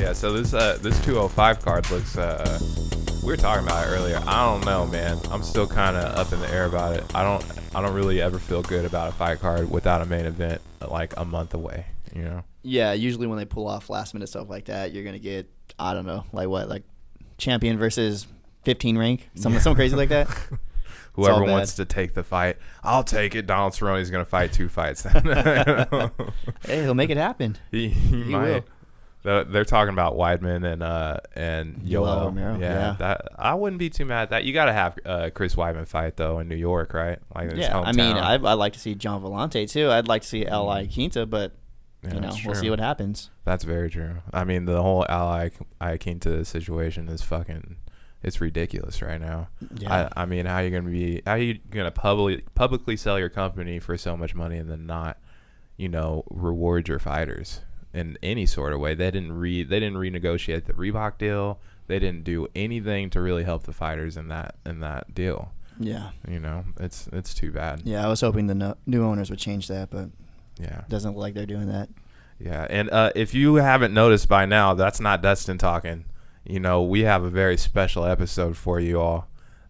Yeah, so this 205 card looks we were talking about it earlier. I don't know, man. I'm still kind of up in the air about it. I don't really ever feel good about a fight card without a main event like a month away, you know. Yeah, usually when they pull off last minute stuff like that, you're gonna get, I don't know, like champion versus 15 rank, something crazy like that. Whoever wants to take the fight, I'll take it. Donald Cerrone's gonna fight 2 fights. Hey, he'll make it happen. He might. They're talking about Weidman and Yoel Romero. Yeah, that I wouldn't be too mad at that. You got to have Chris Weidman fight though in New York, right? Like his hometown. I mean, I'd like to see John Vellante too. I'd like to see L.I. Quinta, but we'll see what happens. That's very true. I mean, the whole L.I. Quinta situation is it's ridiculous right now. Yeah. I mean, how are you gonna publicly sell your company for so much money and then not, reward your fighters in any sort of way? They didn't renegotiate the Reebok deal. They didn't do anything to really help the fighters in that deal. Yeah. It's too bad. Yeah, I was hoping the new owners would change that, but yeah, it doesn't look like they're doing that. Yeah, and if you haven't noticed by now, that's not Dustin talking. We have a very special episode for you all.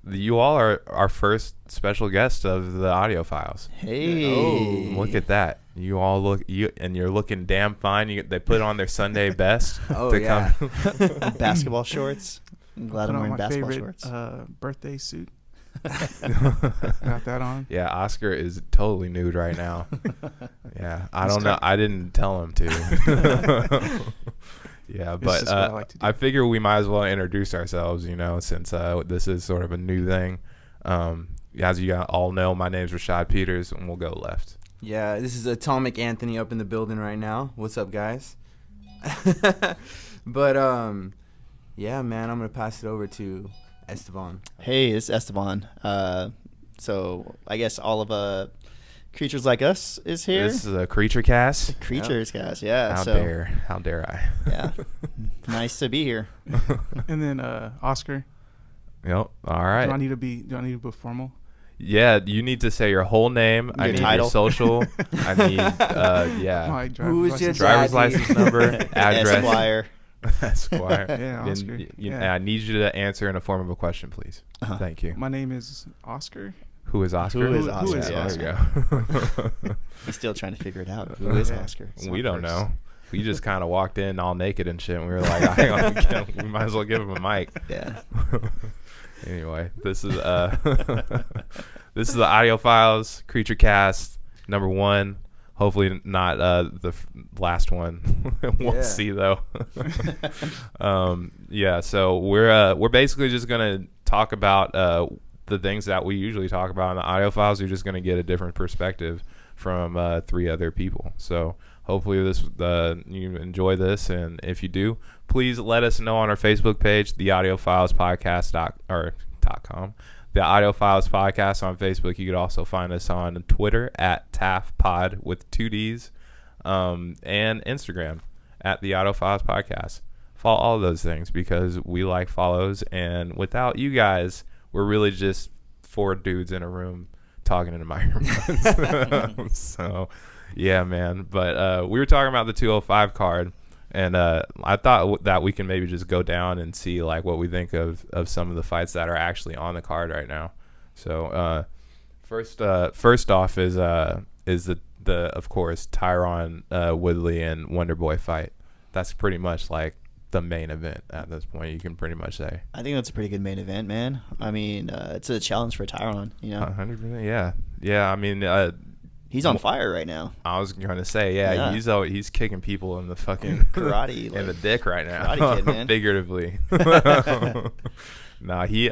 You all are our first special guest of the Audio Files. Hey, look at that! You all you're looking damn fine. They put on their Sunday best. Come. Basketball shorts. I'm glad I'm wearing basketball shorts. Birthday suit. Got that on. Yeah, Oscar is totally nude right now. Yeah, I don't know. I didn't tell him to. Yeah, but I figure we might as well introduce ourselves, since this is sort of a new thing. As you all know, my name's Rashad Peters, and we'll go left. Yeah, this is Atomic Anthony up in the building right now. What's up, guys? But, yeah, man, I'm going to pass it over to Esteban. Hey, it's Esteban. So I guess all of Creatures Like Us is here. This is a Creature Cast. Creatures Cast, yeah. How dare I? Yeah. Nice to be here. And then Oscar. Yep. All right. Do I need to be formal? Yeah, you need to say your whole name. I need your social. I need My who is your driver's license number, address. Esquire. Yeah, Oscar. I need you to answer in the form of a question, please. Thank you. My name is Oscar. Who is Oscar? Who is Oscar? There you go. He's still trying to figure it out. Who is Oscar? We don't know. We just kind of walked in all naked and shit, and we were like, we might as well give him a mic. Yeah. Anyway, this is the Audio Files Creature Cast number 1. Hopefully not the last one. We'll see though. Yeah. So we're basically just gonna talk about the things that we usually talk about in the Audio Files. You're just gonna get a different perspective from 3 other people. So hopefully you enjoy this, and if you do, please let us know on our Facebook page, the Audio Files Podcast.com. The Audio Files Podcast on Facebook. You could also find us on Twitter at TAFPod with 2 Ds, and Instagram at the Audio Files Podcast. Follow all of those things because we like follows, and without you guys, we're really just 4 dudes in a room talking into microphones. So, yeah, man. But we were talking about the 205 card. And I thought that we can maybe just go down and see like what we think of some of the fights that are actually on the card right now. So first off is the of course Tyron Woodley and Wonderboy fight. That's pretty much like the main event at this point. You can pretty much say. I think that's a pretty good main event, man. I mean, it's a challenge for Tyron. 100%. Yeah. I mean. He's on fire right now. I was going to say, yeah. He's kicking people in the fucking karate in the dick right now. Karate kid, man. Figuratively. Nah, he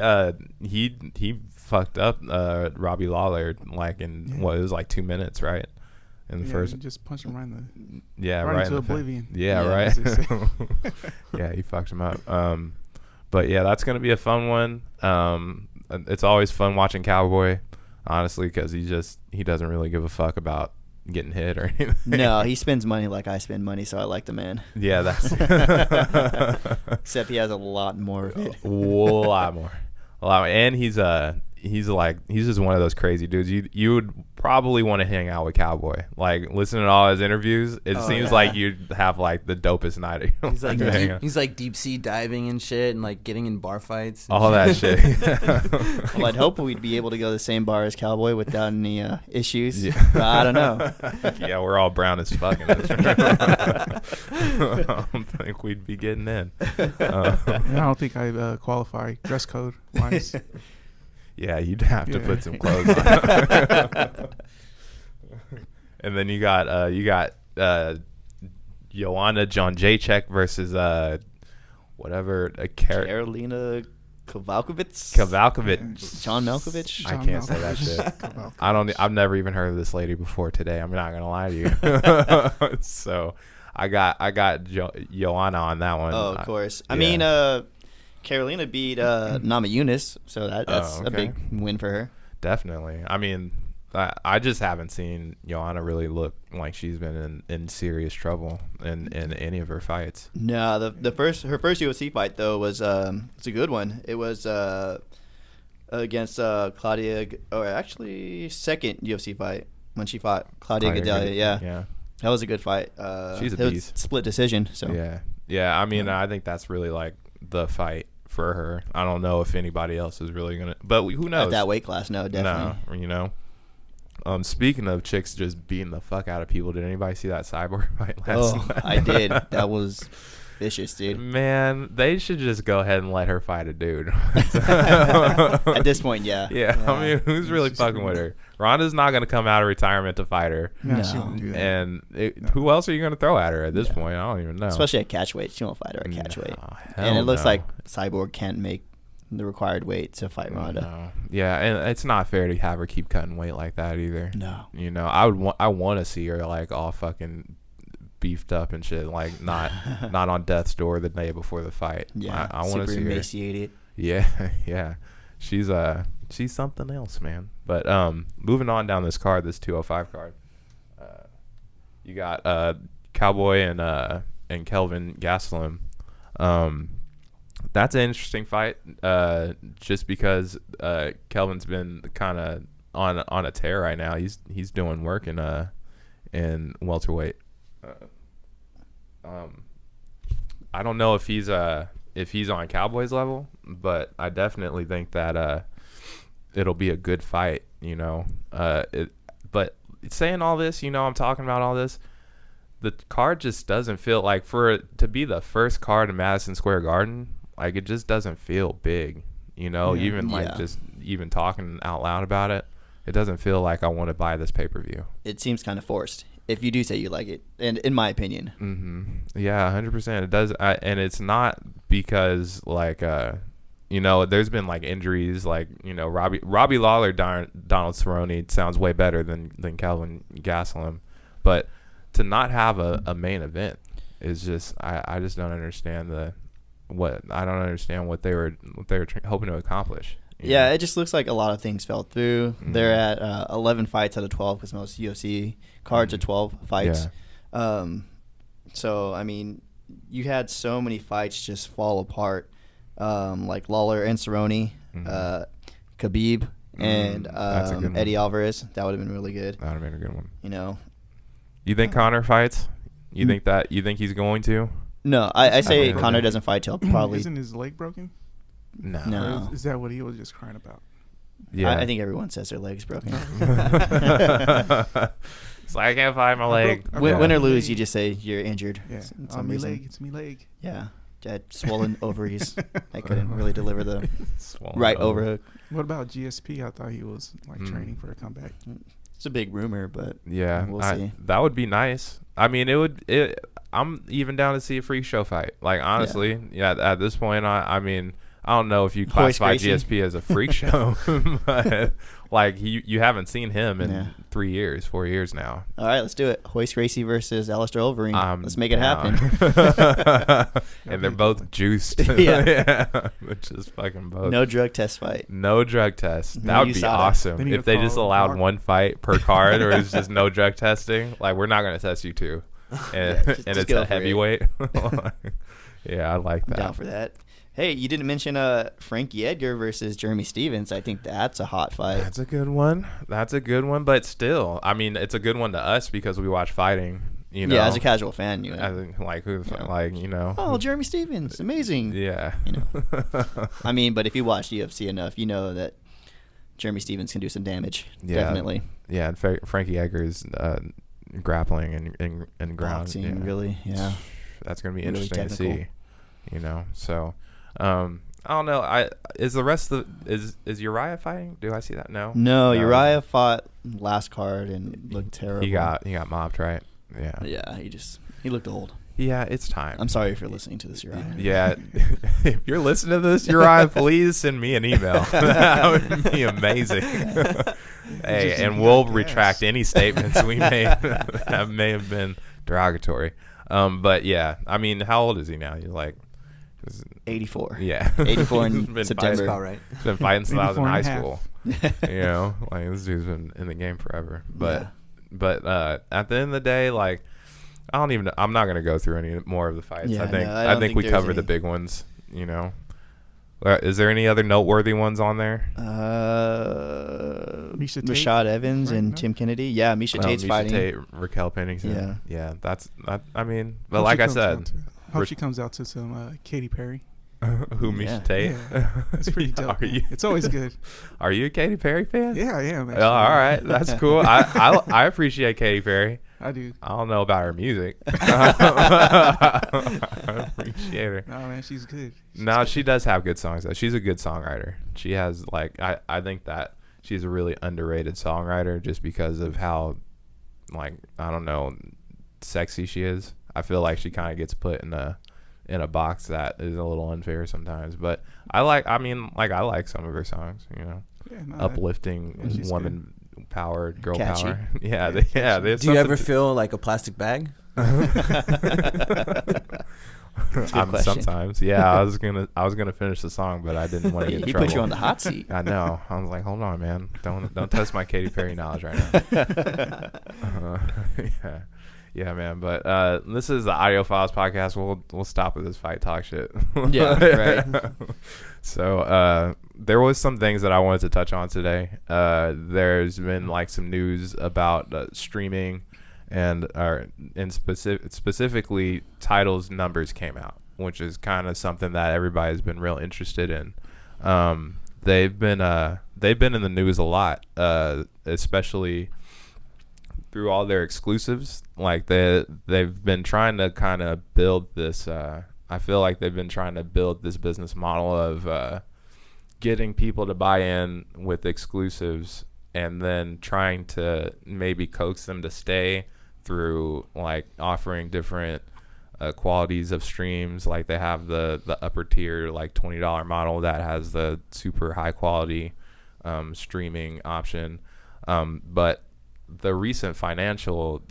fucked up Robbie Lawler like in it was like 2 minutes, right? In the first, just punched him right in right into oblivion. Right. Yeah, he fucked him up. But yeah, that's gonna be a fun one. It's always fun watching Cowboy. Honestly, because he doesn't really give a fuck about getting hit or anything. No, he spends money like I spend money, so I like the man. Yeah, that's except he has a lot more of it. A lot more. And he's he's just one of those crazy dudes. You would probably want to hang out with Cowboy. Like, listening to all his interviews, it seems like you'd have like the dopest night. He's like deep sea diving and shit, and like getting in bar fights. All that shit. Well, I'd hope we'd be able to go to the same bar as Cowboy without any issues. Yeah. But I don't know. Yeah, we're all brown as fuck in this room. I don't think we'd be getting in. I don't think I qualify dress code wise. Yeah, you'd have to put some clothes on. And then you got Joanna Jędrzejczyk versus Karolina Kowalkiewicz. John Malkovich. I can't say that shit. I've never even heard of this lady before today. I'm not gonna lie to you. So I got Joanna on that one. Oh, of course. I Yeah. mean, Carolina beat Namajunas, so that's a big win for her. Definitely. I mean, I just haven't seen Joanna really look like she's been in serious trouble in any of her fights. No, her first UFC fight though was it's a good one. It was against Claudia, or actually second UFC fight when she fought Claudia Gadelha. Yeah, that was a good fight. She's a it was beast. Split decision. So yeah. I mean, I think that's really like the fight for her. I don't know if anybody else is really gonna, but who knows? At that weight class, no, definitely. No, you know. Speaking of chicks just beating the fuck out of people, did anybody see that Cyborg fight last night? I did. That was vicious, dude. Man, they should just go ahead and let her fight a dude. At this point, yeah. I mean, who's really fucking with her? Ronda's not going to come out of retirement to fight her. No, she won't do that. And who else are you going to throw at her at this point? I don't even know. Especially at catchweight. She won't fight her at catchweight. No, and it looks no. like Cyborg can't make the required weight to fight Ronda. No. Yeah, and it's not fair to have her keep cutting weight like that either. No. You know, I want to see her like all fucking beefed up and shit, like not on death's door the day before the fight. Yeah, I want to see emaciated. her. Yeah. She's something else, man. But moving on down this card, this 205 card, you got Cowboy and Kelvin Gastelum. That's an interesting fight, just because Kelvin's been kind of on a tear right now. He's doing work in welterweight. I don't know if he's on Cowboy's level, but I definitely think that it'll be a good fight. You know, but saying all this, you know, I'm talking about all this. The card just doesn't feel like, for it to be the first card in Madison Square Garden, like, it just doesn't feel big, you know. Just even talking out loud about it, it doesn't feel like I want to buy this pay-per-view. It seems kind of forced if you do say you like it, and in my opinion. Yeah, 100%. It does. And it's not because, like, you know, there's been like injuries, like, you know, Robbie Lawler, Donald Cerrone sounds way better than Kelvin Gastelum, but to not have a main event is just, I just don't understand what they were hoping to accomplish. Yeah, it just looks like a lot of things fell through. They're at 11 fights out of 12 because most UFC cards are 12 fights. Yeah. So, I mean, you had so many fights just fall apart, like Lawler and Cerrone, Khabib, and Eddie Alvarez. That would have been really good. That would have been a good one. You know. You think Conor fights? You think he's going to? No, I say Conor doesn't fight till probably. Isn't his leg broken? No. Is that what he was just crying about? Yeah, I think everyone says their leg's broken. It's like, I can't find my leg. Win or lose, you just say you're injured. Yeah, it's me leg. Yeah, I had swollen ovaries. I couldn't really deliver the right overhook. What about GSP? I thought he was like training for a comeback. It's a big rumor, but yeah, we'll see. That would be nice. I mean, I'm even down to see a freak show fight. Like, honestly, at this point, I mean, I don't know if you classify GSP as a freak show, but like, you haven't seen him in 4 years now. All right, let's do it. Hoist Gracie versus Alistair Overeem. Let's make it happen. And they're both juiced. Which is fucking both. No drug test fight. No drug test. That would be awesome if they just allowed one fight per card, or it's just no drug testing. Like, we're not going to test you two, and it's a heavyweight. Yeah, I like that. I'm down for that. Hey, you didn't mention Frankie Edgar versus Jeremy Stevens. I think that's a hot fight. That's a good one. But still, I mean, it's a good one to us because we watch fighting. You know, yeah, as a casual fan, you know. I think like Oh, Jeremy Stevens, amazing. Yeah. You know. I mean, but if you watch UFC enough, you know that Jeremy Stevens can do some damage. Yeah, definitely. Yeah, and Frankie Edgar's grappling and ground. Boxing, really, yeah. That's gonna be Really interesting technical. to see. You know, so I don't know. Is the rest of is Uriah fighting? Do I see that? No, Uriah fought last card and looked terrible. He got mobbed, right? Yeah. Yeah, he looked old. Yeah, it's time. I'm sorry if you're listening to this, Uriah. Yeah, if you're listening to this, Uriah, please send me an email. That would be amazing. Hey, and we'll retract any statements we made that may have been derogatory. But yeah, I mean, how old is he now? You're like 84. Yeah, 84 in been September. About right. He's been fighting since I was in 84 high and a half. school. You know, like this dude's been in the game forever. But at the end of the day, like I'm not gonna go through any more of the fights. Yeah, I think we there's covered any. the big ones. You know, is there any other noteworthy ones on there? Misha Tate, Rashad Evans right? and No? Tim Kennedy. Yeah, Misha Tate's Misha fighting. Tate, Raquel Pennington. Yeah. I mean, but Hope like she I comes said, out to- hope she comes out to some Katy Perry. who Misha Yeah. Tate? Yeah, that's pretty dope. Are you? It's always good. Are you a Katy Perry fan? Yeah, I am. Oh, Actually. all right, that's cool. I appreciate Katy Perry. I do. I don't know about her music. I appreciate her. No, man, she's good. No, she does have good songs though. She's a good songwriter. She has I think that she's a really underrated songwriter just because of how I don't know, sexy she is. I feel like she kind of gets put in a box that is a little unfair sometimes. But I like some of her songs, you know. Yeah, no, Uplifting she's woman power, girl Catchy. power. Yeah, Yeah, there's Do you ever something feel like a plastic bag? question. Sometimes, yeah. I was gonna finish the song, but I didn't want to get in He trouble. put you on the hot seat. I know. I was like, hold on, man. Don't test my Katy Perry knowledge right now. Yeah, man. But this is the Audio Files podcast. We'll stop with this fight talk shit. Yeah, right. So there was some things that I wanted to touch on today. There's been some news about streaming, and specifically Tidal's numbers came out, which is kind of something that everybody's been real interested in. They've been in the news a lot, especially through all their exclusives. They've been trying to kind of build this. I feel like they've been trying to build this business model of getting people to buy in with exclusives, and then trying to maybe coax them to stay through offering different qualities of streams. Like they have the upper tier $20 model that has the super high quality streaming option, but the recent financial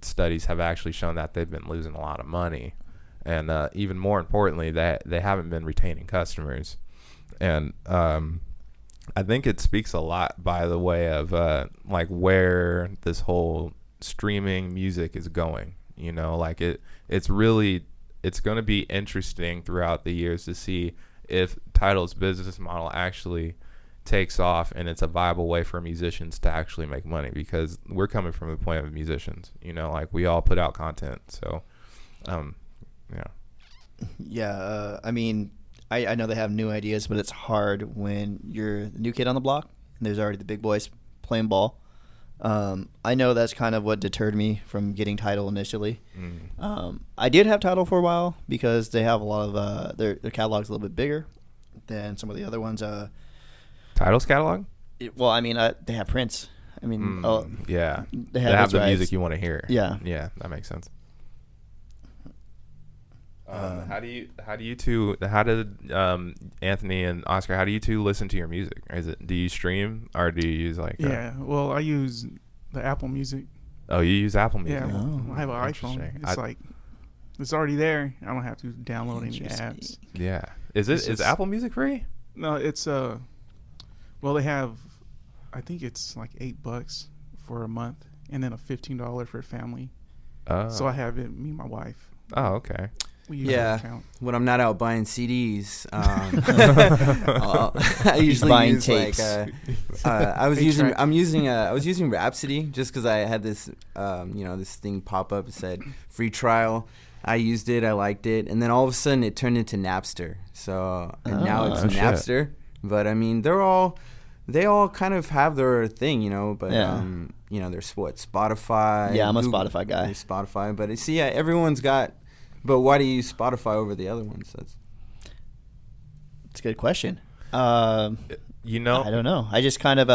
studies have actually shown that they've been losing a lot of money, and even more importantly, that they haven't been retaining customers. And I think it speaks a lot by the way of where this whole streaming music is going. You know, it's going to be interesting throughout the years to see if Tidal's business model actually takes off and it's a viable way for musicians to actually make money, because we're coming from the point of musicians, you know, we all put out content. So I mean, I know they have new ideas, but it's hard when you're the new kid on the block and there's already the big boys playing ball. I know that's kind of what deterred me from getting Tidal initially. I did have Tidal for a while because they have a lot of their catalog's a little bit bigger than some of the other ones. Tidal's catalog? They have Prince. I mean, yeah, they have his the rights. music you want to hear. Yeah, that makes sense. How did Anthony and Oscar, how do you two listen to your music? Do you stream, or do you use Yeah, well, I use the Apple Music. Oh, you use Apple Music? Yeah, I have an iPhone. Interesting. It's already there. I don't have to download any apps. Yeah. Is Apple Music free? No, it's well, they have, I think it's $8 for a month, and then a $15 for a family. Oh. So I have it, me and my wife. Oh, okay. We use our account. When I'm not out buying CDs, I usually buying use tapes. I was using Rhapsody just because I had this this thing pop up. It said free trial. I used it. I liked it, and then all of a sudden it turned into Napster. So now it's Napster. But I mean, they all kind of have their thing, But there's Spotify. Yeah, I'm Google, a Spotify guy. Spotify, but everyone's got. But why do you use Spotify over the other ones? That's a good question. I don't know. I just kind of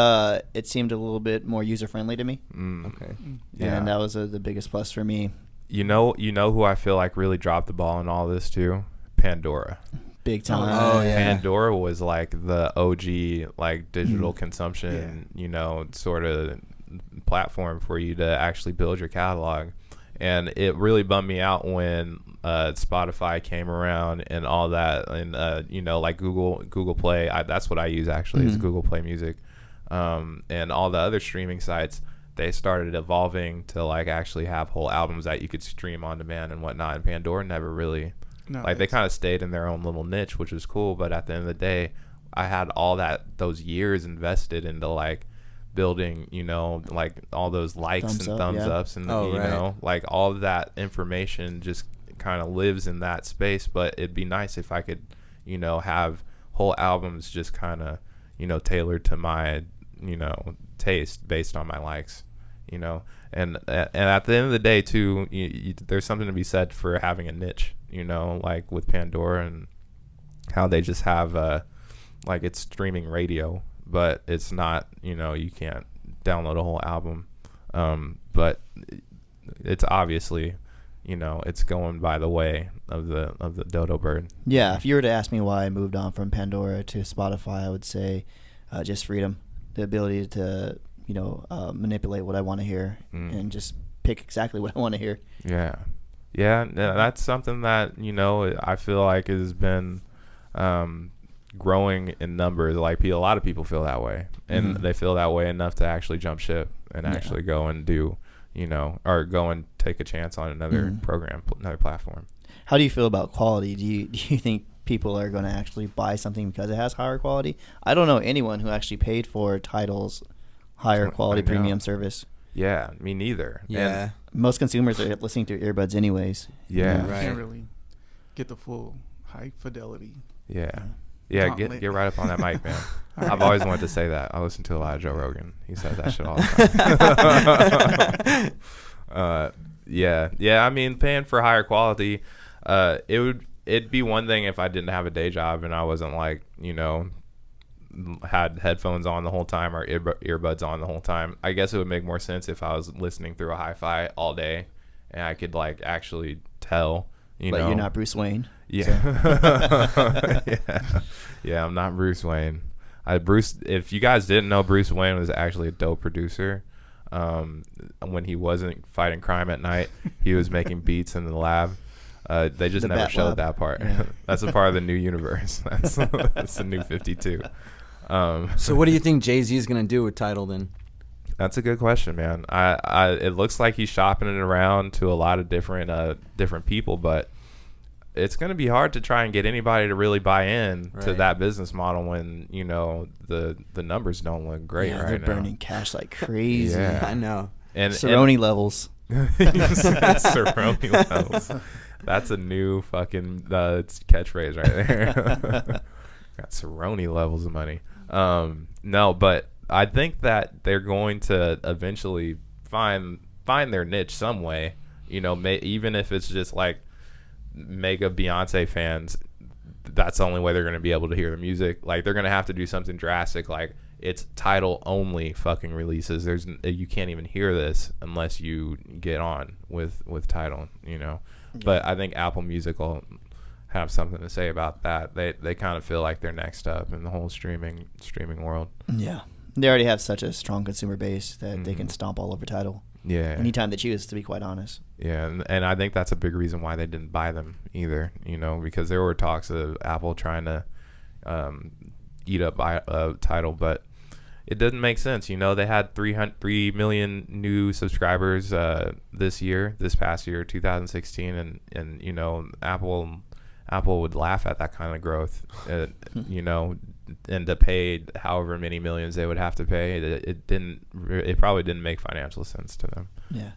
it seemed a little bit more user friendly to me. Okay. Yeah, and that was the biggest plus for me. You know who I feel like really dropped the ball in all this too? Pandora. Big time. Oh, yeah. Pandora was like the OG like digital consumption, sort of platform for you to actually build your catalog. And it really bummed me out when Spotify came around and all that, and like Google Play. That's what I use actually. Is Google Play Music, and all the other streaming sites. They started evolving to like actually have whole albums that you could stream on demand and whatnot. And Pandora never really, they kind of stayed in their own little niche, which was cool. But at the end of the day, I had all those years invested into like building, like all those likes and thumbs ups and like all of that information just kind of lives in that space. But it'd be nice if I could, have whole albums just kind of, tailored to my, taste based on my likes, and at the end of the day too, there's something to be said for having a niche, like with Pandora and how they just have like it's streaming radio, but it's not, you can't download a whole album, but it's obviously, it's going by the way of the dodo bird. Yeah, if you were to ask me why I moved on from Pandora to Spotify, I would say just freedom, the ability to manipulate what I want to hear and just pick exactly what I want to hear. Yeah, that's something that I feel like has been growing in numbers. Like a lot of people feel that way, and they feel that way enough to actually jump ship and actually go and do or go and take a chance on another program, another platform. How do you feel about quality? Do you think people are going to actually buy something because it has higher quality? I don't know anyone who actually paid for Tidal's higher quality premium service. Yeah, me neither. Yeah. And most consumers are listening to earbuds anyways. Yeah. You can't really get the full high fidelity. Yeah, get right up on that mic, man. I've always wanted to say that. I listen to a lot of Joe Rogan. He says that shit all the time. Yeah. I mean, paying for higher quality, it'd be one thing if I didn't have a day job and I wasn't like, had headphones on the whole time or earbuds on the whole time. I guess it would make more sense if I was listening through a hi-fi all day and I could like actually tell, But you're not Bruce Wayne. Yeah. Yeah, I'm not Bruce Wayne. If you guys didn't know, Bruce Wayne was actually a dope producer. When he wasn't fighting crime at night, he was making beats in the lab. They just never showed that part. Yeah. That's a part of the new universe. That's the new 52. So what do you think Jay-Z is going to do with Tidal then? That's a good question, man. It looks like he's shopping it around to a lot of different people, but it's going to be hard to try and get anybody to really buy in to that business model when the numbers don't look great right now. They're burning cash like crazy. Yeah, I know. And Cerrone levels. Cerrone levels. That's a new fucking catchphrase right there. Got Cerrone levels of money. No, but I think that they're going to eventually find their niche some way. Even if it's just like mega Beyonce fans, that's the only way they're going to be able to hear the music. Like they're going to have to do something drastic, like it's Tidal only fucking releases. You can't even hear this unless you get on with Tidal, But I think Apple Music will have something to say about that. They kind of feel like they're next up in the whole streaming world. Yeah, they already have such a strong consumer base that they can stomp all over Tidal. Yeah, anytime they choose, to be quite honest. Yeah, and I think that's a big reason why they didn't buy them either. Because there were talks of Apple trying to eat up Tidal, but it doesn't make sense. They had 3 million new subscribers this past year, 2016, and Apple would laugh at that kind of growth, and to pay however many millions they would have to pay. It probably didn't make financial sense to them. Yeah.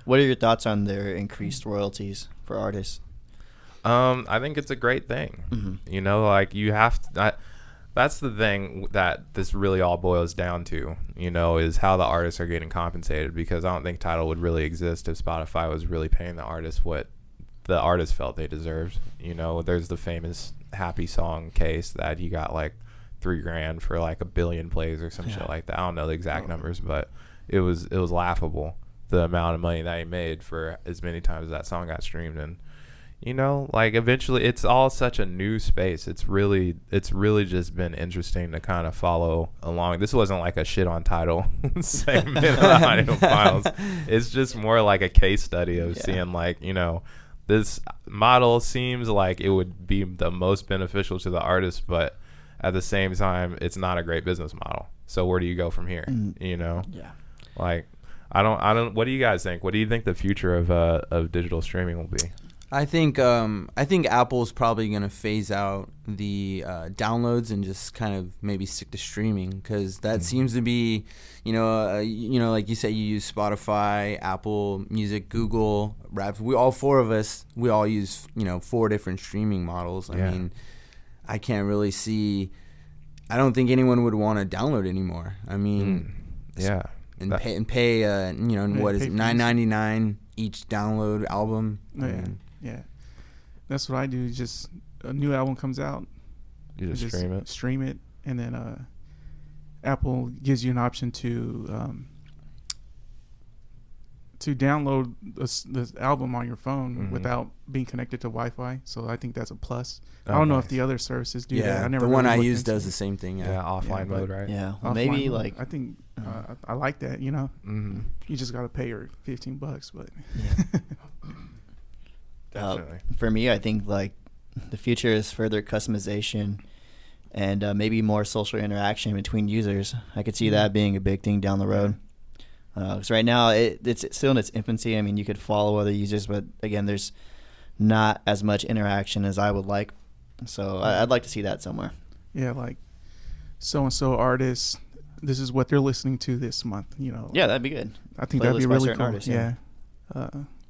What are your thoughts on their increased royalties for artists? I think it's a great thing. Mm-hmm. You have to. That's the thing that this really all boils down to, is how the artists are getting compensated, because I don't think Tidal would really exist if Spotify was really paying the artists what the artists felt they deserved. There's the famous Happy Song case that he got like $3,000 for like 1 billion plays or some shit like that. I don't know the exact numbers, but it was laughable, the amount of money that he made for as many times as that song got streamed. And eventually it's all such a new space. It's really just been interesting to kind of follow along. This wasn't like a shit on Tidal segment of the Audio Files. It's just more like a case study of seeing this model seems like it would be the most beneficial to the artist, but at the same time, it's not a great business model. So where do you go from here? Yeah. I don't. What do you guys think? What do you think the future of digital streaming will be? I think Apple's probably gonna phase out the downloads and just kind of maybe stick to streaming, because that seems to be, like you said, you use Spotify, Apple Music, Google, Rap. We all use 4 different streaming models. I mean, I can't really see. I don't think anyone would want to download anymore. I mean, pay what is it, $9.99 each download album. Yeah, that's what I do. Just a new album comes out, you just stream it, and then Apple gives you an option to download this album on your phone without being connected to Wi-Fi. So I think that's a plus. I don't know if the other services do that. I never. The one I use does the same thing. Offline mode, right? Yeah, well, maybe mode, I think I like that. Mm-hmm. You just gotta pay your $15, but. Definitely. For me, I think the future is further customization and maybe more social interaction between users. I could see that being a big thing down the road. Because right now it's still in its infancy. I mean, you could follow other users, but again, there's not as much interaction as I would like. So I'd like to see that somewhere. Yeah, like so-and-so artist, this is what they're listening to this month. Yeah, that'd be good. I think that'd be really cool. Artists,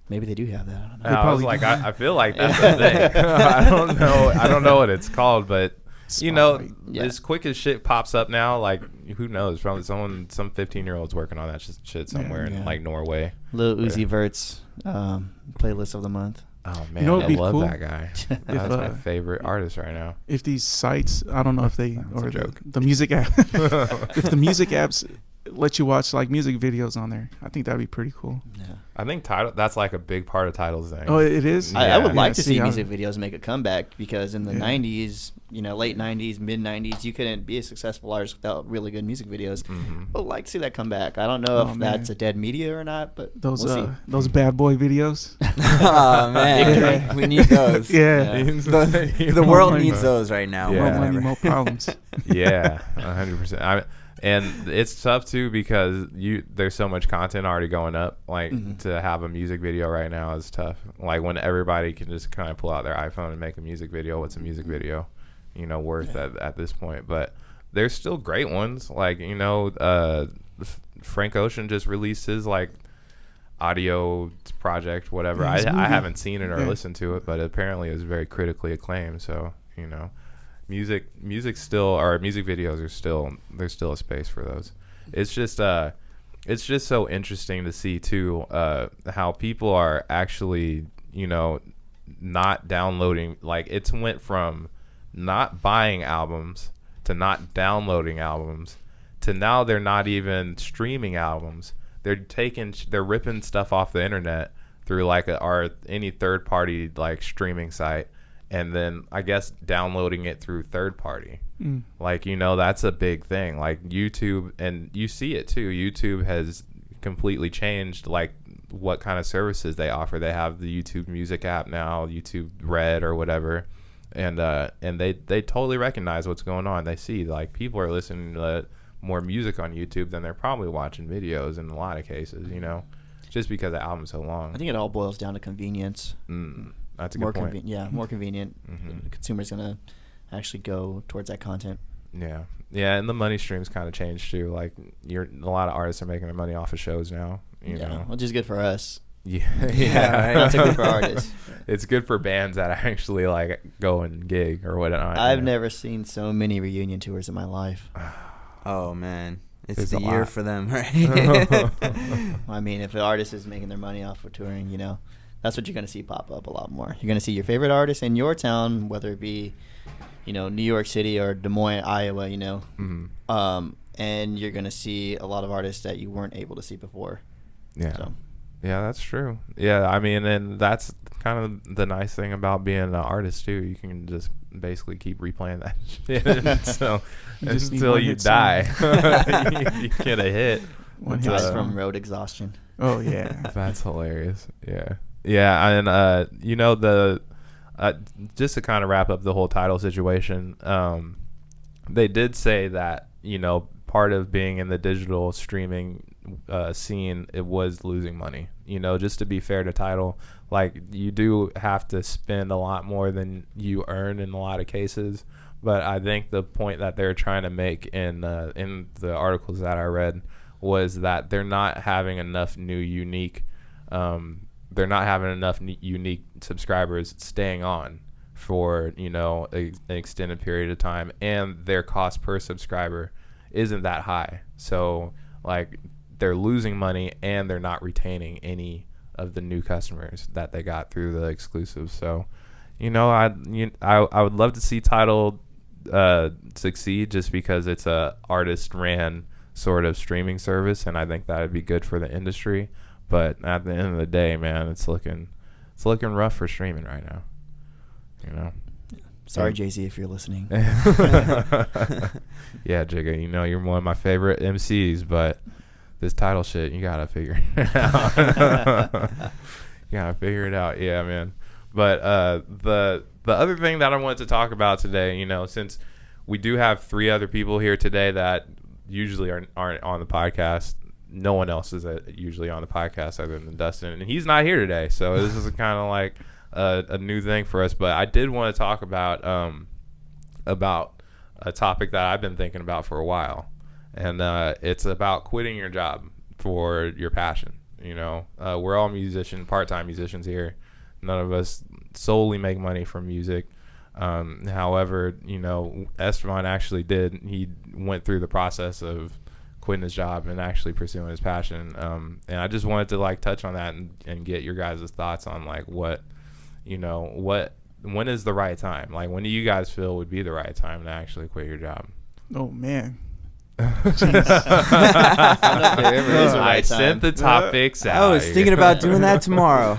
maybe they do have that. I don't know. I was like, I feel like that's the thing. I don't know what it's called, but as quick as shit pops up now, who knows? Probably some 15-year-old's working on that shit somewhere in Norway. Lil Uzi Vert's playlist of the month. Oh man, I love that guy. That's my favorite artist right now. If these sites, I don't know if they or the music app, if the music apps let you watch music videos on there, I think that'd be pretty cool. Yeah. I think that's a big part of Tidal's thing. Oh, it is. I would like to see music videos make a comeback, because in the 90s, late 90s, mid 90s, you couldn't be a successful artist without really good music videos. Mm-hmm. I would like to see that come back. I don't know if that's a dead media or not, but those we'll see. Those bad boy videos. Oh man, we need those. Yeah. The world needs those right now. Yeah. More money, more problems. Yeah, 100%. And it's tough too, because there's so much content already going up. To have a music video right now is tough. When everybody can just kind of pull out their iPhone and make a music video, what's a music video, worth at this point? But there's still great ones. Frank Ocean just released his audio project, whatever. I haven't seen it or listened to it, but apparently it was very critically acclaimed. So music still, or music videos there's still a space for those. It's just so interesting to see too how people are actually not downloading. It's went from not buying albums to not downloading albums to now they're not even streaming albums. They're ripping stuff off the internet through any third party streaming site, and then I guess downloading it through third party. That's a big thing. YouTube, and you see it too. YouTube has completely changed what kind of services they offer. They have the YouTube Music app now, YouTube Red or whatever, and they totally recognize what's going on. They see people are listening to more music on YouTube, then they're probably watching videos in a lot of cases, you know, just because the album's so long. I think it all boils down to convenience. That's a good point. More convenient. The consumer's gonna actually go towards that content. Yeah, and the money streams kind of changed too. Like, a lot of artists are making their money off of shows now. You know, which is good for us. Yeah, right. Not so good for artists. It's good for bands that actually like go and gig or whatnot. I've never seen so many reunion tours in my life. Oh man, it's There's the a year lot. for them, right? I mean, if an artist is making their money off of touring, you know, that's what you're going to see pop up a lot more. You're going to see your favorite artist in your town, whether it be, you know, New York City or Des Moines, Iowa, you know. And you're going to see a lot of artists that you weren't able to see before. Yeah. So. Yeah, that's true. Yeah, I mean, and that's kind of the nice thing about being an artist too. You can just basically keep replaying that shit so until you die. you get a hit. One hit from road exhaustion. Oh yeah, that's hilarious. Yeah, and you know, just to kind of wrap up the whole title situation, they did say that, you know, part of being in the digital streaming scene, it was losing money. You know, just to be fair to Tidal, like, you do have to spend a lot more than you earn in a lot of cases. But I think the point that they're trying to make in the articles that I read was that they're not having enough unique subscribers staying on for, you know, an extended period of time, and their cost per subscriber isn't that high. So, like, they're losing money and they're not retaining any of the new customers that they got through the exclusives. So, you know, I would love to see Tidal succeed, just because it's a artist ran sort of streaming service, and I think that would be good for the industry. But at the end of the day, man, it's looking rough for streaming right now. You know. Sorry, Jay-Z, if you're listening. Yeah, Jigga, you know, you're one of my favorite MCs, but this Tidal shit, you gotta figure it out. You gotta figure it out. Yeah, man. But the other thing that I wanted to talk about today, you know, since we do have 3 other people here today that usually aren't on the podcast. No one else is usually on the podcast other than Dustin, and he's not here today, so this is kind of like a new thing for us. But I did want to talk about a topic that I've been thinking about for a while, and it's about quitting your job for your passion. You know, we're all part-time musicians here. None of us solely make money from music. However, you know, Esteban actually did. He went through the process of quitting his job and actually pursuing his passion. And I just wanted to like touch on that and get your guys' thoughts on like when is the right time? Like, when do you guys feel would be the right time to actually quit your job? Oh man. I sent the topics out. I was thinking about doing that tomorrow.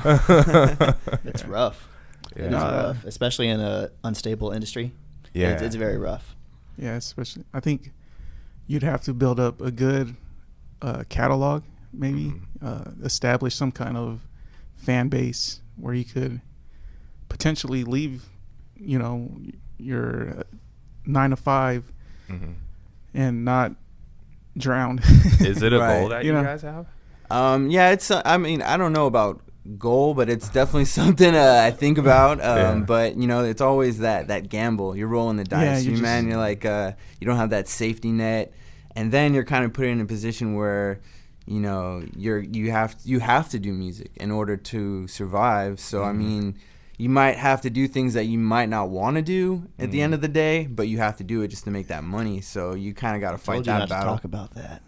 It's rough. Yeah. It is rough, especially in an unstable industry. Yeah, it's very rough. Yeah, especially I think you'd have to build up a good catalog, maybe establish some kind of fan base where you could potentially leave, you know, your 9 to 5 and not drown. Is it a Right. goal that you guys have? Yeah, it's. I mean, I don't know about goal, but it's definitely something I think about. But you know, it's always that gamble. You're rolling the dice, man. You're like, you don't have that safety net, and then you're kind of put in a position where, you know, you have to do music in order to survive. So I mean, you might have to do things that you might not want to do at the end of the day, but you have to do it just to make that money. So you kind of got to fight that battle. Talk about that.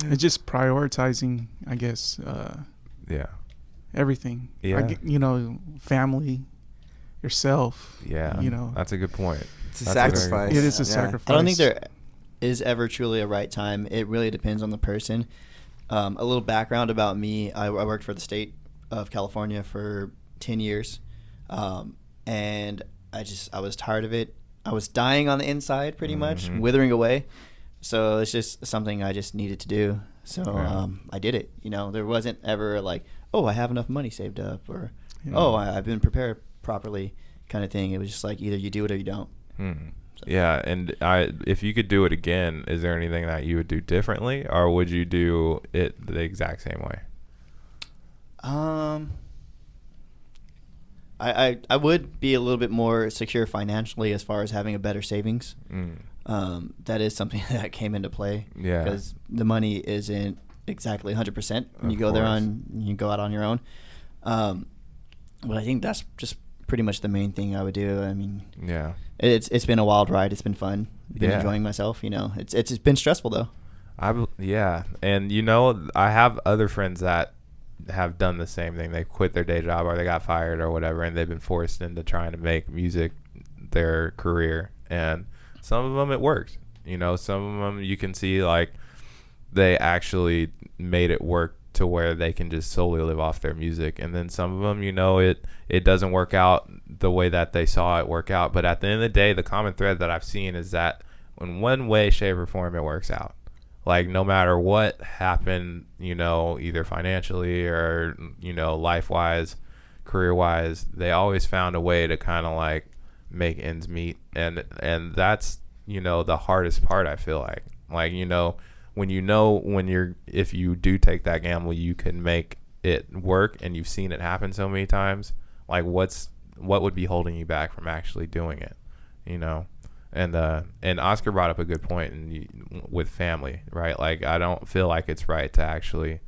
It's just prioritizing, I guess. Everything. Yeah. You know, family, yourself. Yeah. You know, that's a good point. It's a sacrifice. It is a sacrifice. I don't think there is ever truly a right time. It really depends on the person. A little background about me: I worked for the state of California for 10 years, and I was tired of it. I was dying on the inside, pretty much, withering away. So it's just something I just needed to do. So I did it. You know, there wasn't ever like, oh, I have enough money saved up, or oh, I've been prepared properly, kind of thing. It was just like either you do it or you don't. So. Yeah, and if you could do it again, is there anything that you would do differently, or would you do it the exact same way? I would be a little bit more secure financially as far as having a better savings. That is something that came into play. Yeah. Because the money isn't exactly 100% when you go you go out on your own. But I think that's just pretty much the main thing I would do. I mean, yeah, it's been a wild ride. It's been fun. Been enjoying myself. You know, it's been stressful though. And you know, I have other friends that have done the same thing. They quit their day job or they got fired or whatever, and they've been forced into trying to make music their career. And some of them it worked. You know, some of them you can see like they actually made it work to where they can just solely live off their music. And then some of them, you know, it doesn't work out the way that they saw it work out. But at the end of the day, the common thread that I've seen is that in one way, shape, or form, it works out. Like, no matter what happened, you know, either financially or, you know, life-wise, career-wise, they always found a way to kind of, like, make ends meet. And that's, you know, the hardest part, I feel like. Like, you know, if you do take that gamble, you can make it work, and you've seen it happen so many times. Like, what would be holding you back from actually doing it, you know? And Oscar brought up a good point with family, right? Like, I don't feel like it's right to actually,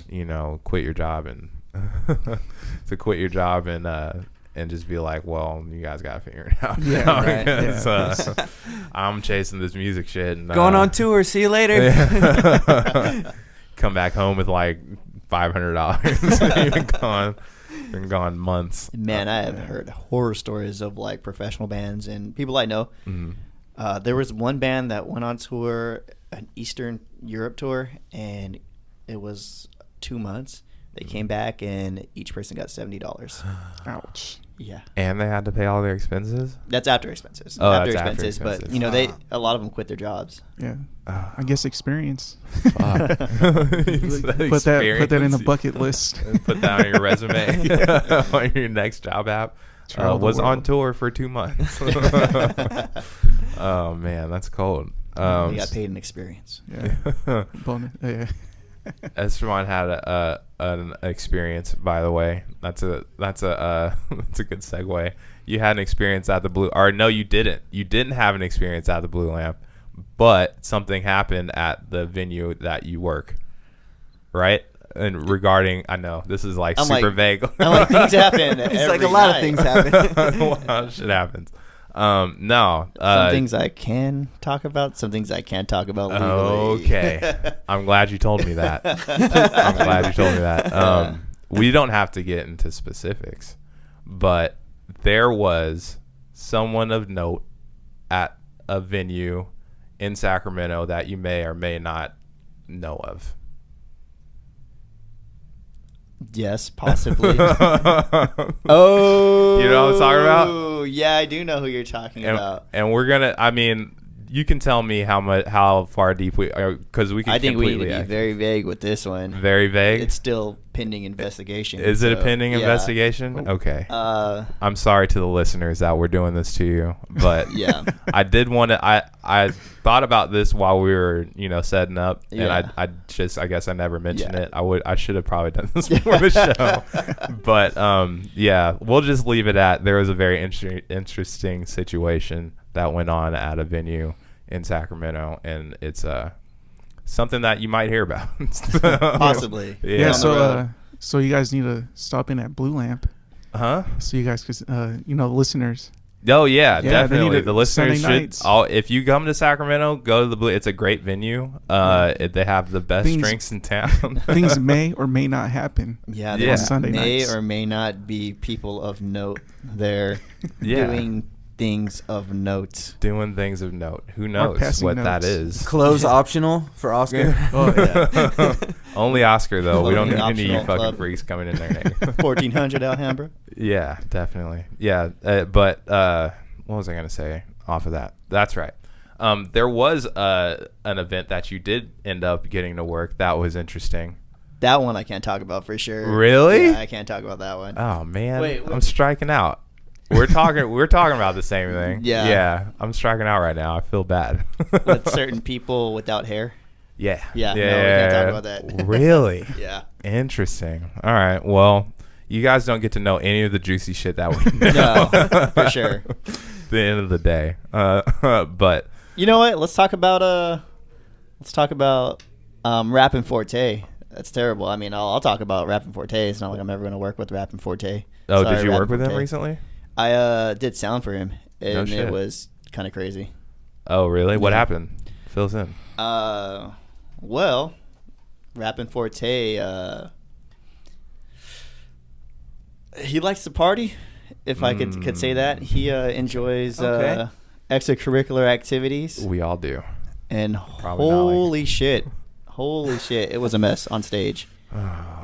you know, quit your job and and just be like, well, you guys gotta figure it out. Yeah, Because I'm chasing this music shit and going on tour. See you later. Come back home with like $500. Been gone months. Man, I have heard horror stories of like professional bands and people I know. Mm-hmm. There was one band that went on tour, an Eastern Europe tour, and it was 2 months. They came back and each person got $70. Ouch. Yeah. And they had to pay all their expenses? That's after expenses. Oh, after that's expenses. after expenses. But, you know, a lot of them quit their jobs. Yeah. I guess experience. Fuck. Put that in the bucket list. Put that on your resume. On your next job app. Was on tour for 2 months. Oh, man, that's cold. You got paid in experience. Yeah. Bonus. Yeah. Esteban had an experience, by the way. That's a that's a good segue. You had an experience at the Blue, or no, you didn't. You didn't have an experience at the Blue Lamp, but something happened at the venue that you work, right? And regarding, I know this is like super vague. I'm like, things happen. It's like a lot of things happen. A lot of shit happens. No. Some things I can talk about. Some things I can't talk about legally. Okay. I'm glad you told me that. We don't have to get into specifics, but there was someone of note at a venue in Sacramento that you may or may not know of. Yes, possibly. Oh, you know what I'm talking about? Yeah, I do know who you're talking about. And we're gonna. I mean, you can tell me how far deep we are, because we can. I think we need to be very vague with this one. Very vague. It's still pending investigation. Is it a pending investigation? Okay. I'm sorry to the listeners that we're doing this to you, but yeah, I did want to. I thought about this while we were, setting up, and I guess I never mentioned it. I should have probably done this before the show, but we'll just leave it at there was a very interesting situation that went on at a venue in Sacramento, and it's something that you might hear about. Possibly. Yeah. So you guys need to stop in at Blue Lamp. So you guys could, listeners. Oh yeah, definitely. The listeners Sunday should. If you come to Sacramento, go to the Blue. It's a great venue. They have the best drinks in town. Things may or may not happen. Yeah, there Sunday may nights. or may not be people of note there doing things of note. Doing things of note. Who knows what that is? Clothes optional for Oscar. Oh yeah. Only Oscar though. We don't need Only any of you optional fucking club. freaks coming in there. 1400 Alhambra. Yeah, definitely. Yeah, but what was I gonna say off of that? That's right. There was an event that you did end up getting to work that was interesting. That one I can't talk about for sure. Really? Yeah, I can't talk about that one. Oh man, Wait, I'm striking out. We're talking about the same thing. Yeah. Yeah. I'm striking out right now. I feel bad. With certain people without hair. Yeah. Yeah. No, we can't talk about that. Really? Yeah. Interesting. All right. Well, you guys don't get to know any of the juicy shit that we know. No, for sure. The end of the day. But you know what? Let's talk about Rappin' Forte. That's terrible. I mean, I'll talk about Rappin' Forte. It's not like I'm ever going to work with Rappin' Forte. oh, Sorry, did you work Rappin' with him Forte. recently? I did sound for him, and shit. it was kind of crazy. Oh, really? What Yeah. happened? Fill us in. Well, Rappin' Forte, he likes to party, if I could say that. He enjoys Okay. extracurricular activities, We all do. and Probably not holy shit, it was a mess on stage.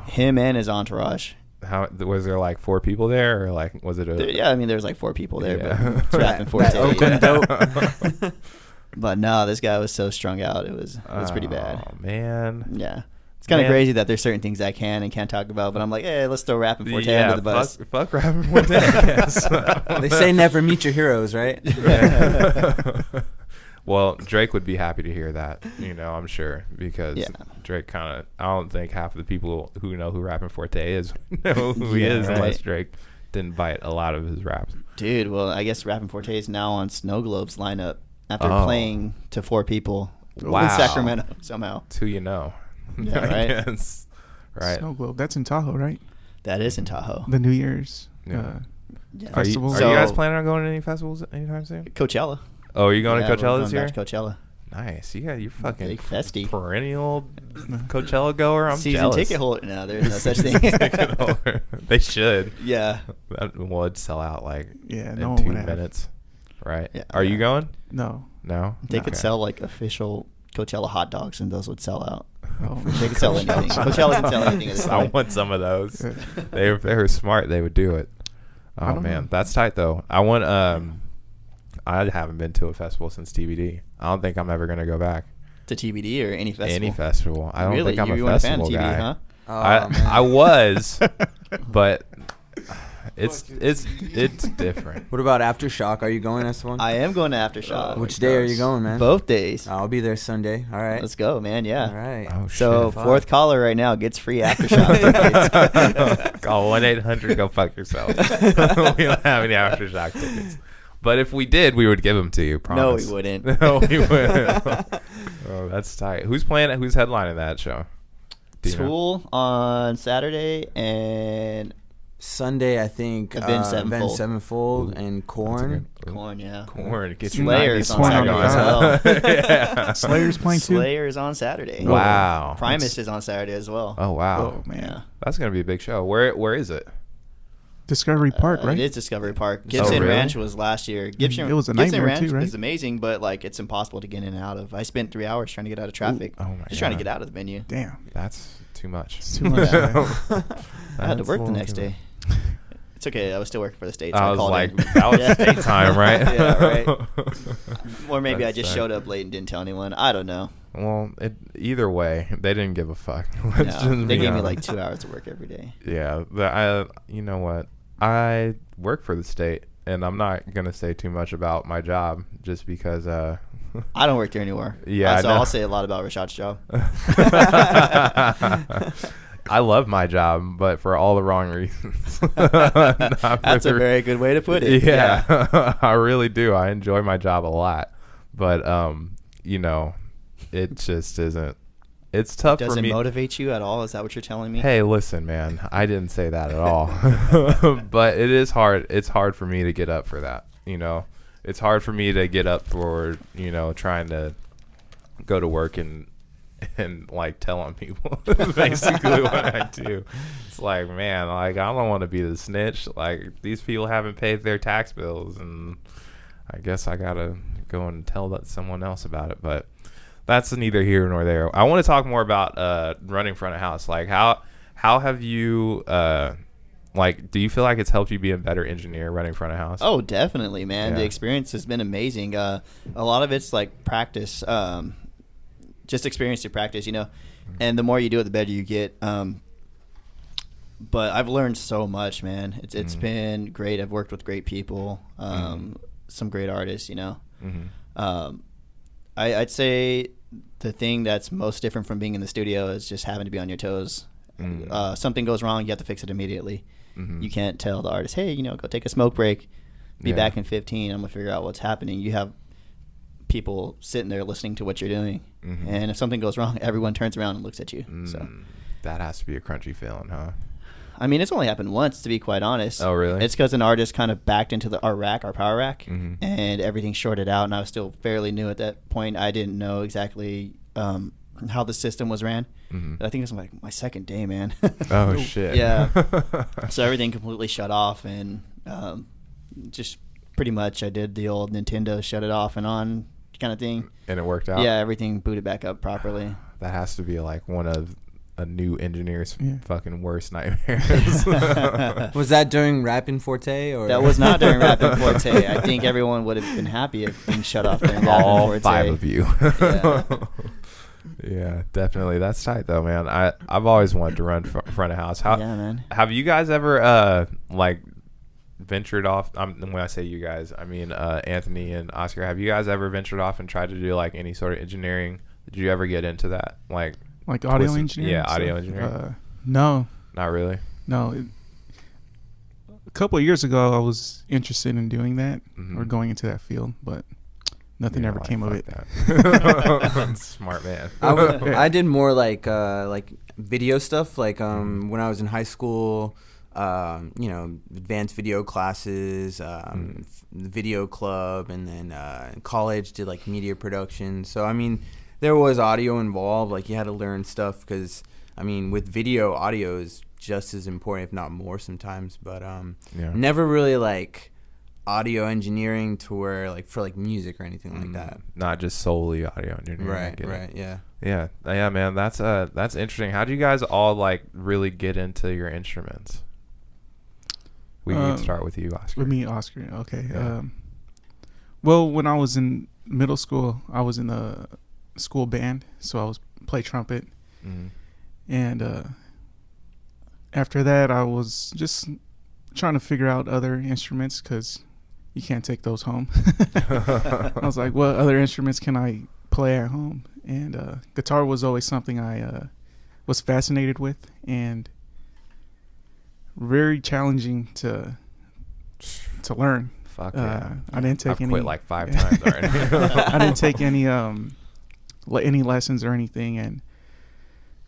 Him and his entourage. How was there like 4 people there, or like was it a? Yeah, I mean, there's like 4 people there, Yeah. but it's Rappin' Forte. That open dope. But no, this guy was so strung out. It was pretty bad. Oh man. Yeah. It's kind of Man. crazy that there's certain things I can and can't talk about, but I'm like, hey, let's throw Rappin' Forte Yeah, under the bus. fuck Rappin' Forte. Yes. They say never meet your heroes, right? Well, Drake would be happy to hear that, I'm sure, because Yeah. Drake kind of, I don't think half of the people who know who Rappin' Forte is know who he Yeah, is right. unless Drake didn't bite a lot of his raps. Dude, well, I guess Rappin' Forte is now on Snow Globe's lineup after Oh. playing to 4 people Wow. in Sacramento somehow. It's who you know. Yeah, I right? guess. Right. Snow Globe. That's in Tahoe, right? That is in Tahoe. The New Year's. Yeah. Yeah. Are you Festival. guys So- planning on going to any festivals anytime soon? Coachella. Oh, are you going Yeah, to we're Coachella going this year? back to Coachella. Nice. You fucking Big festy. perennial Coachella goer. I'm Season jealous. ticket holder. No, there's no such Season thing. ticket holder. They should. Yeah. That would sell out like Yeah, in no one 2 would have. minutes. Right. Yeah. Are you going? No. No. They could Okay. sell like official Coachella hot dogs, and those would sell out. Oh, They could sell anything. Coachella can sell anything at this I point. want some of those. Yeah. If they were smart, they would do it. I Oh don't man, know. that's tight though. I want. I haven't been to a festival since TBD. I don't think I'm ever gonna go back. To TBD or any festival. Any festival. I don't Really? think I'm you a weren't a fan of festival TBD, guy. huh? Oh, I was, but it's different. What about Aftershock? Are you going, S1? I am going to Aftershock. Which day are you going, man? Both days. I'll be there Sunday. All right. Let's go, man. Yeah. All right. Oh So shit! fourth caller right now gets free Aftershock tickets. Call 1-800. Go fuck yourself. We don't have any Aftershock tickets. But if we did, we would give them to you. No, Promise. we wouldn't. No, we wouldn't. Oh, that's tight. Who's playing? Who's headlining that show? Do you know? Tool on Saturday and Sunday, I think Avenged Sevenfold. Sevenfold Ooh, and That's a Korn. good- Corn, yeah. Corn. Get your Slayer's 90s on swag Saturday on. as well. Yeah. Slayer's playing too. Slayer's on Saturday. Wow. Primus is on Saturday as well. Oh wow. Oh man. Yeah. That's gonna be a big show. Where is it? Discovery Park, right? It is Discovery Park. Gibson really? Ranch was last year. Gibson, It was a Gibson nightmare Ranch too, right? is amazing, but like it's impossible to get in and out of. I spent 3 hours trying to get out of traffic. Oh my Just trying to God. get out of the venue. Damn. That's too much. It's too much. Yeah. man. I had to That's work a the little next too day. much. It's okay. I was still working for the state. So I I was called like, in. that was Yeah. state time, right? Yeah, right. Or maybe I That's just tight. showed up late and didn't tell anyone. I don't know. Well, either way, they didn't give a fuck. Let's No, just they be gave me honest. like 2 hours to work every day. Yeah, you know what? I work for the state, and I'm not gonna say too much about my job just because. I don't work there anymore. Yeah, I so know. I'll say a lot about Rashad's job. I love my job, but for all the wrong reasons. Not for That's a the- very good way to put it. Yeah, I really do. I enjoy my job a lot, but it just isn't. It's tough Does for it me. motivate you at all? Is that what you're telling me? Hey, listen, man. I didn't say that at all. But it is hard. It's hard for me to get up for that. It's hard for me to get up for trying to go to work and like tell on people. Basically, what I do. It's like, man, like I don't want to be the snitch. Like these people haven't paid their tax bills, and I guess I gotta go and tell someone else about it. But that's neither here nor there. I want to talk more about running front of house. Like how have you do you feel like it's helped you be a better engineer running front of house? Oh, definitely, man. Yeah. The experience has been amazing. A lot of it's like practice, just experience to practice, and the more you do it, the better you get. but I've learned so much, man. It's been great. I've worked with great people, some great artists, you know. I'd say the thing that's most different from being in the studio is just having to be on your toes. Something goes wrong, you have to fix it immediately. You can't tell the artist, hey, go take a smoke break, be back in 15, I'm gonna figure out what's happening. You have people sitting there listening to what you're doing, and if something goes wrong, everyone turns around and looks at you. So that has to be a crunchy feeling, huh? I mean, it's only happened once, to be quite honest. Oh, really? It's because an artist kind of backed into our power rack, and everything shorted out, and I was still fairly new at that point. I didn't know exactly how the system was ran. I think it was like my second day, man. Oh, shit. Yeah. So everything completely shut off, and just pretty much I did the old Nintendo shut it off and on kind of thing. And it worked out? Yeah, everything booted back up properly. That has to be like one of a new engineer's fucking worst nightmares. Was that during Rappin' Forte? Or? That was not during Rappin' Forte. I think everyone would have been happy if things shut off during All Rappin' Forte. 5 of you. Yeah, definitely. That's tight, though, man. I've always wanted to run front of house. Yeah, man. Have you guys ever ventured off? When I say you guys, I mean Anthony and Oscar. Have you guys ever ventured off and tried to do like any sort of engineering? Did you ever get into that? Like audio engineering? Yeah, audio engineering. No. Not really? No. A couple of years ago, I was interested in doing that or going into that field, but nothing ever came of it. Smart man. I did more like video stuff. Like when I was in high school, advanced video classes, video club, and then in college did like media production. So I mean, there was audio involved. Like you had to learn stuff because I mean, with video, audio is just as important, if not more, sometimes. But never really like audio engineering to where like for like music or anything like that. Not just solely audio engineering. Right. Yeah, man. That's interesting. How do you guys all like really get into your instruments? We can start with you, Oscar. With me, Oscar. Okay. Yeah. Well, when I was in middle school, I was in a school band, so I was play trumpet, and after that, I was just trying to figure out other instruments because you can't take those home. I was like, what other instruments can I play at home? And guitar was always something I was fascinated with, and very challenging to learn. Fuck yeah. I didn't take I've quit like 5 times already. I didn't take any lessons or anything, and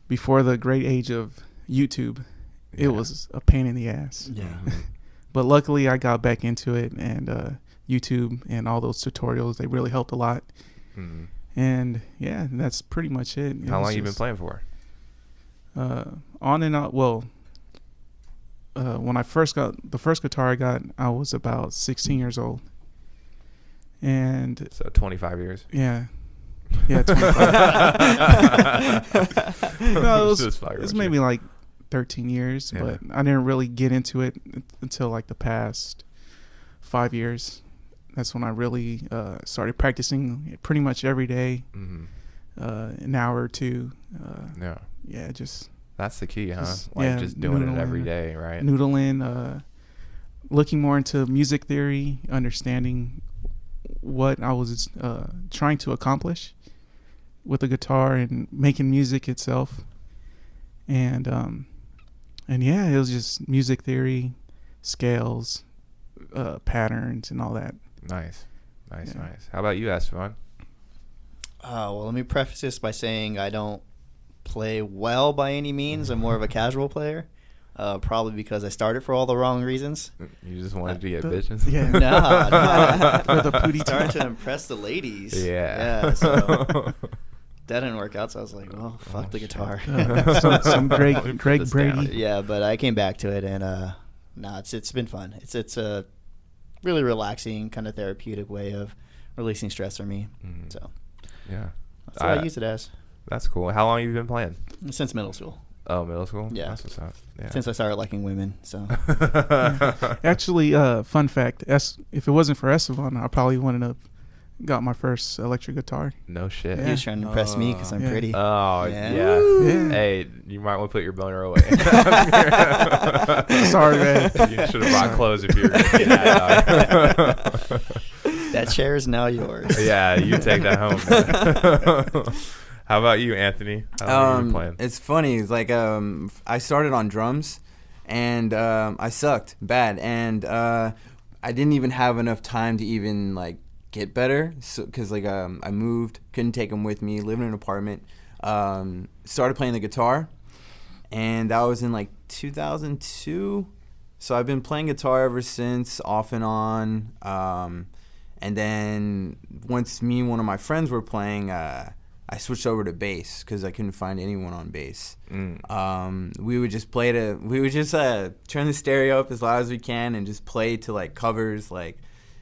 before the great age of YouTube, it was a pain in the ass. Yeah. But luckily I got back into it, and YouTube and all those tutorials, they really helped a lot. And yeah, that's pretty much it. How long you been playing for? On and on. Well, when I first got the first guitar I was about 16 years old. And so 25 years. Yeah, 25. No, it was maybe like 13 years, but I didn't really get into it until like the past 5 years. That's when I really started practicing pretty much every day, an hour or two. Just that's the key, huh? Just doing it every day, right? Noodling, looking more into music theory, understanding what I was trying to accomplish with the guitar and making music itself. And yeah, it was just music theory, scales, patterns, and all that. Nice. How about you, Esteban? Well, let me preface this by saying I don't play well by any means. I'm more of a casual player, probably because I started for all the wrong reasons. You just wanted to get bitches? Yeah. Nah. For the pootie started to impress the ladies. Yeah. So that didn't work out, so I was like, well, fuck the guitar. Some Greg Brady. Yeah, but I came back to it, and it's been fun. It's a really relaxing, kind of therapeutic way of releasing stress for me. So yeah, that's what I use it as. That's cool. How long have you been playing? Since middle school. Oh, middle school? Yeah. That's what's up. Yeah. Since I started liking women, so. Actually, fun fact, if it wasn't for Esteban, I probably wouldn't have got my first electric guitar. No shit. He was trying to impress me because I'm Yeah. pretty. Oh Yeah. yeah. Hey, you might want to put your boner away. Sorry, man. You should have bought clothes if you were going to get that. Dog. That chair is now yours. Yeah, you take that home. How about you, Anthony? How long have you been playing? It's funny. It's like I started on drums, and I sucked bad, and I didn't even have enough time to even like get better. So because like I moved, couldn't take them with me, lived in an apartment. Started playing the guitar, and that was in like 2002. So I've been playing guitar ever since, off and on. And then once me and one of my friends were playing, I switched over to bass because I couldn't find anyone on bass. We would just turn the stereo up as loud as we can and just play to like covers like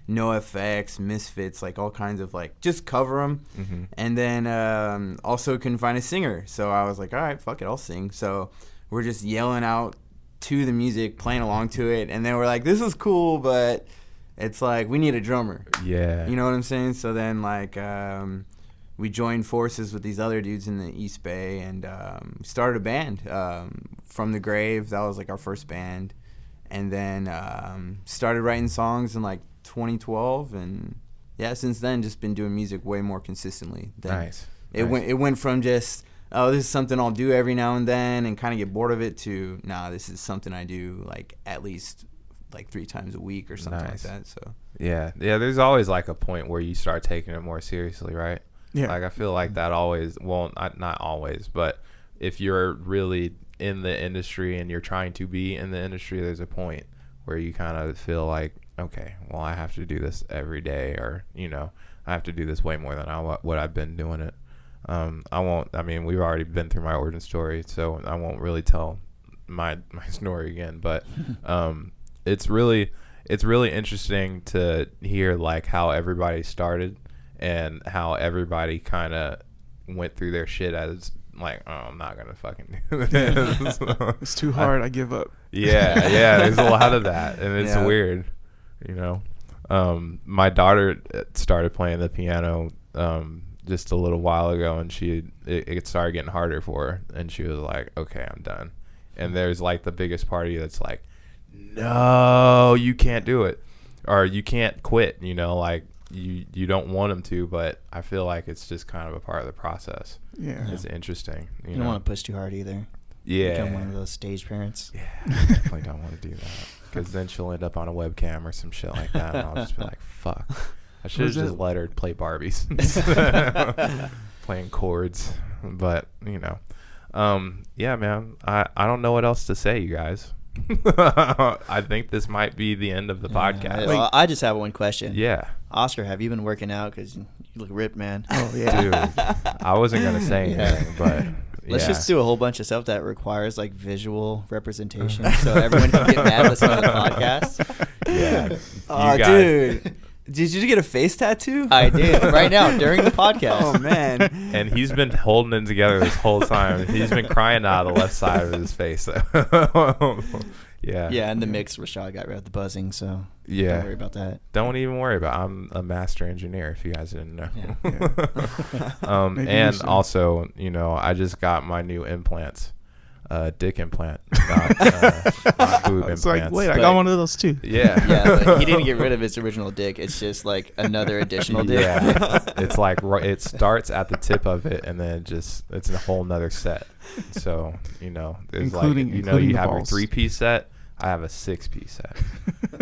NoFX, Misfits, like all kinds of like just cover them. Mm-hmm. And then also couldn't find a singer, so I was like, all right, fuck it, I'll sing. So we're just yelling out to the music, playing along to it, and then we're like, this is cool, but it's like we need a drummer. Yeah. You know what I'm saying? So then like we joined forces with these other dudes in the East Bay and started a band. From the Grave, that was like our first band. And then started writing songs in like 2012, and yeah, since then just been doing music way more consistently. Nice. It went from just, oh, this is something I'll do every now and then and kind of get bored of it, to, nah, this is something I do like at least like 3 times a week or something like that. So yeah, there's always like a point where you start taking it more seriously, right? Yeah. Like I feel like that always, well, not always, but if you're really in the industry and you're trying to be in the industry, there's a point where you kind of feel like, okay, well, I have to do this every day, or I have to do this way more than what I've been doing it. We've already been through my origin story, so I won't really tell my story again, but it's really interesting to hear like how everybody started and how everybody kind of went through their shit as like, oh, I'm not gonna fucking do this. It's too hard. I give up. Yeah, there's a lot of that, and it's weird, My daughter started playing the piano just a little while ago, and it started getting harder for her, and she was like, okay, I'm done. And there's like the biggest part of you that's like, no, you can't do it, or you can't quit, like you don't want them to, but I feel like it's just kind of a part of the process. Yeah. It's interesting. You don't want to push too hard either. Yeah. Become one of those stage parents. Yeah, I definitely don't want to do that, because then she'll end up on a webcam or some shit like that, and I'll just be like, fuck. I should have just let her play Barbies. Playing chords. But, yeah, man, I don't know what else to say, you guys. I think this might be the end of the podcast. Well, I just have one question. Yeah. Oscar, have you been working out? Because you look ripped, man. Oh, yeah. Dude, I wasn't going to say anything, but Let's just do a whole bunch of stuff that requires like visual representation, so everyone can get mad listening to the podcast. Yeah. Oh, dude. Did you get a face tattoo? I did right now during the podcast. Oh, man. And he's been holding it together this whole time. He's been crying out of the left side of his face. Yeah. Yeah, and the mix, Rashad got rid of the buzzing, so Yeah. don't worry about that. Don't even worry about it. I'm a master engineer, if you guys didn't know. Yeah. Maybe and you should. also, I just got my new implants. Dick implant, not boob It's implants. like, wait, I got one of those too. Yeah. Yeah, but he didn't get rid of his original dick. It's just like another additional dick. Yeah. It's like it starts at the tip of it, and then it's a whole nother set. So, there's Including you the have balls. your 3-piece set. I have a 6-piece set.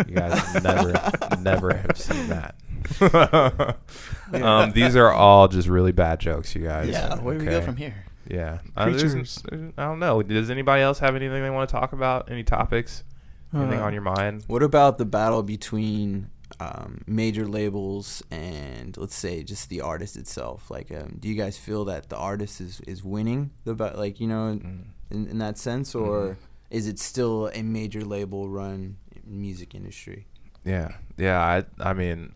You guys never have seen that. These are all just really bad jokes, you guys. Yeah, where do we go from here? Yeah. Creatures. I don't know. Does anybody else have anything they want to talk about? Any topics? Anything on your mind? What about the battle between major labels and, let's say, just the artist itself? Like, do you guys feel that the artist is winning in that sense, or is it still a major label run music industry? Yeah. I mean,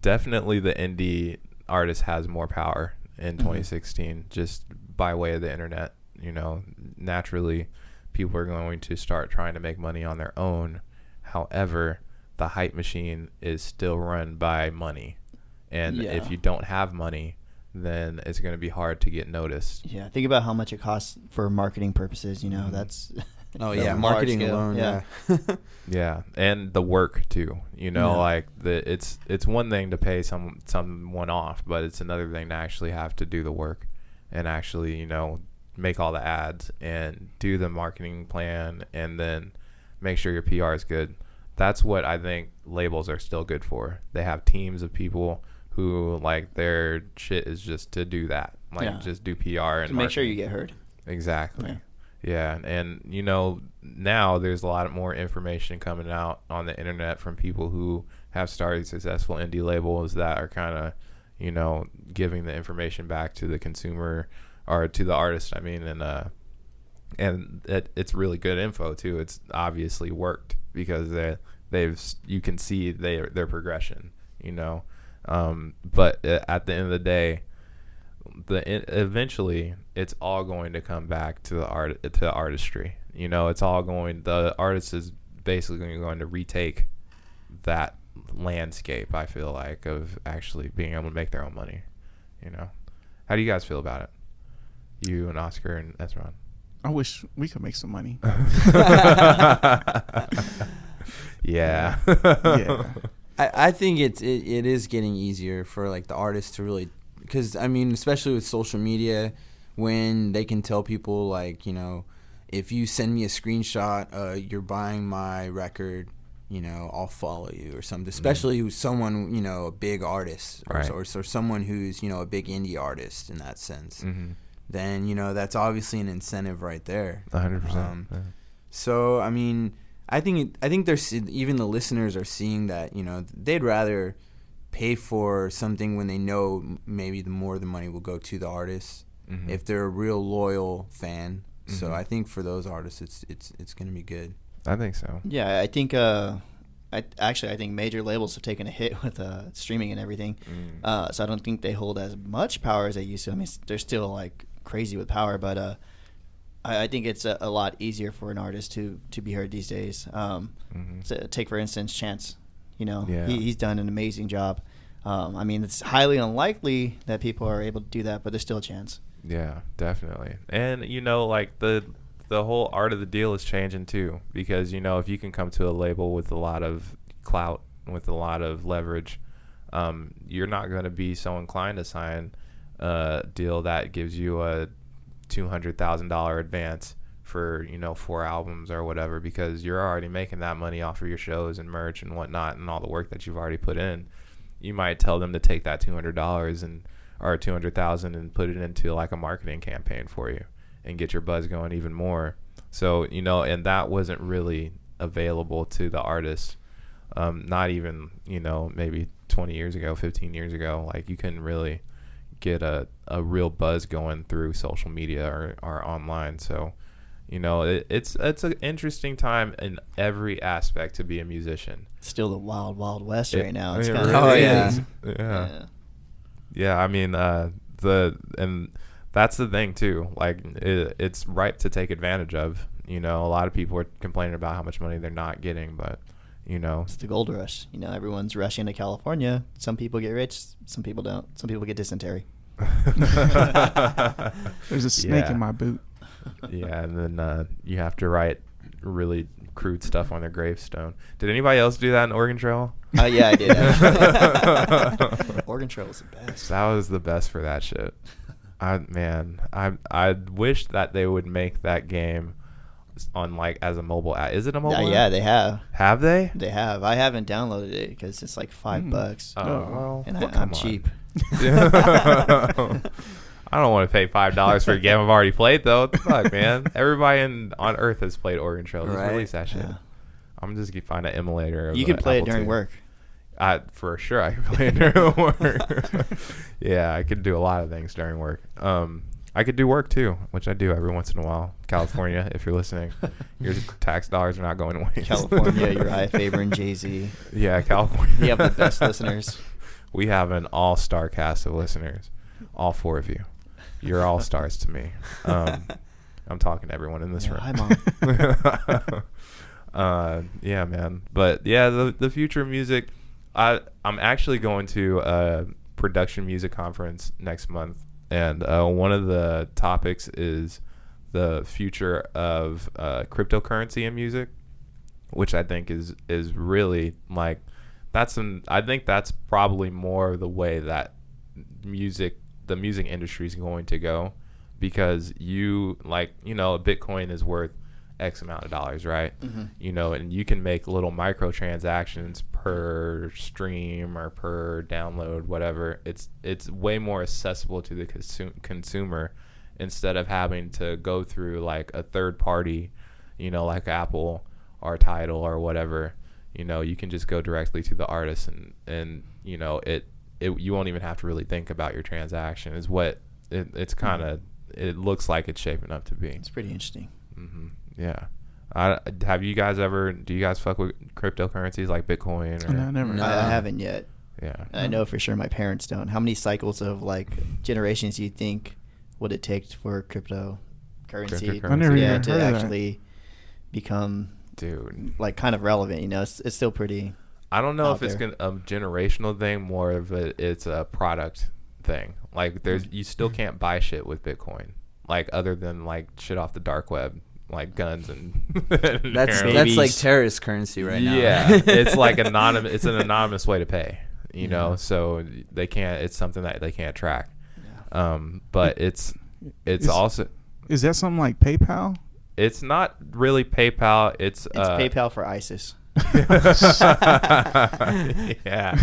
definitely the indie artist has more power in 2016, just by way of the internet. Naturally, people are going to start trying to make money on their own. However, the hype machine is still run by money, And if you don't have money, then it's going to be hard to get noticed. Yeah, think about how much it costs for marketing purposes. You know, that's marketing alone. Yeah. Yeah, and the work too. You know, like it's one thing to pay someone off, but it's another thing to actually have to do the work and actually, you know, make all the ads and do the marketing plan and then make sure your PR is good. That's what I think labels are still good for. They have teams of people who, like, their shit is just to do that, like just do PR and to make sure you get heard. Exactly. Yeah, and you know, now there's a lot more information coming out on the internet from people who have started successful indie labels that are kind of, you know, giving the information back to the consumer or to the artist. I mean, and it's really good info too. It's obviously worked because you can see their progression, you know. But at the end of the day, eventually it's all going to come back to the artistry. You know, the artist is basically going to retake that landscape, I feel like, of actually being able to make their own money. You know, how do you guys feel about it? You and Oscar and Ezra. I wish we could make some money. Yeah. I think it is getting easier for like the artists to really, because I mean, especially with social media, when they can tell people like, you know, if you send me a screenshot, you're buying my record, you know, I'll follow you or something. Especially who's someone, you know, a big artist or someone who's, you know, a big indie artist in that sense. Mm-hmm. Then, you know, that's obviously an incentive right there. 100%. So I mean, I think there's even the listeners are seeing that, you know, they'd rather pay for something when they know maybe the more the money will go to the artist if they're a real loyal fan. So I think for those artists, it's going to be good. I think so. Yeah, I think I think major labels have taken a hit with streaming and everything. So I don't think they hold as much power as they used to. I mean, they're still like crazy with power, but I think it's a lot easier for an artist to be heard these days. So take, for instance, Chance. You know, he's done an amazing job. I mean, it's highly unlikely that people are able to do that, but there's still a chance. Yeah, definitely. And, you know, like the whole art of the deal is changing too, because, you know, if you can come to a label with a lot of clout, with a lot of leverage, you're not going to be so inclined to sign a deal that gives you a $200,000 advance for, you know, 4 albums or whatever, because you're already making that money off of your shows and merch and whatnot and all the work that you've already put in. You might tell them to take that $200 or $200,000 and put it into like a marketing campaign for you and get your buzz going even more. So, you know, and that wasn't really available to the artists. Not even, you know, maybe 20 years ago, 15 years ago. Like, you couldn't really get a real buzz going through social media or online. So, you know, it's an interesting time in every aspect to be a musician. Still the wild, wild west right now. It's kind of yeah. I mean, and that's the thing too. Like, it's ripe to take advantage of. You know, a lot of people are complaining about how much money they're not getting, but, you know, it's the gold rush. You know, everyone's rushing to California. Some people get rich, some people don't. Some people get dysentery. There's a snake in my boot. Yeah, and then you have to write really crude stuff on their gravestone. Did anybody else do that in Oregon Trail? Yeah, I did. Actually. Oregon Trail was the best. That was the best for that shit. I wish that they would make that game on, like, as a mobile app. Is it a mobile app? Yeah, they have. Have they? They have. I haven't downloaded it because it's like $5. Oh, well, and well, I'm cheap. I don't want to pay $5 for a game I've already played, though. What the fuck, man? Everybody on Earth has played Oregon Trail. Just release that shit. Yeah. I'm just going to find an emulator. You can play it during work. For sure, I can play it during work. Yeah, I could do a lot of things during work. I could do work, too, which I do every once in a while. California, if you're listening, your tax dollars are not going to waste. California, Uriah Faber and Jay-Z. Yeah, California. We have the best listeners. We have an all-star cast of listeners, all 4 of you. You're all stars to me. I'm talking to everyone in this room. Hi, Mom. Yeah, man. But yeah, the future of music. I'm actually going to production music conference next month, and one of the topics is the future of cryptocurrency in music, which I think is really like I think that's probably more the way that the music industry is going to go, because Bitcoin is worth X amount of dollars, right? Mm-hmm. And you can make little microtransactions per stream or per download, whatever. It's way more accessible to the consumer, instead of having to go through like a third party, like Apple or Tidal or whatever. You can just go directly to the artist, and you won't even have to really think about your transaction, is what it's kind of, it looks like it's shaping up to be. It's pretty interesting. Mm-hmm. Yeah. Do you guys fuck with cryptocurrencies like Bitcoin? Or? No, never. No, I haven't yet. Yeah. I know for sure my parents don't. How many cycles of like generations do you think would it take for cryptocurrency to actually become, dude, like kind of relevant? It's still pretty. I don't know if it's a generational thing, more of it's a product thing. Like you still can't buy shit with Bitcoin, like other than like shit off the dark web, like guns and that's like terrorist currency right now. Yeah, it's like anonymous. It's an anonymous way to pay. So they can't. It's something that they can't track. Yeah. But it's also. Is that something like PayPal? It's not really PayPal. It's PayPal for ISIS. Yeah,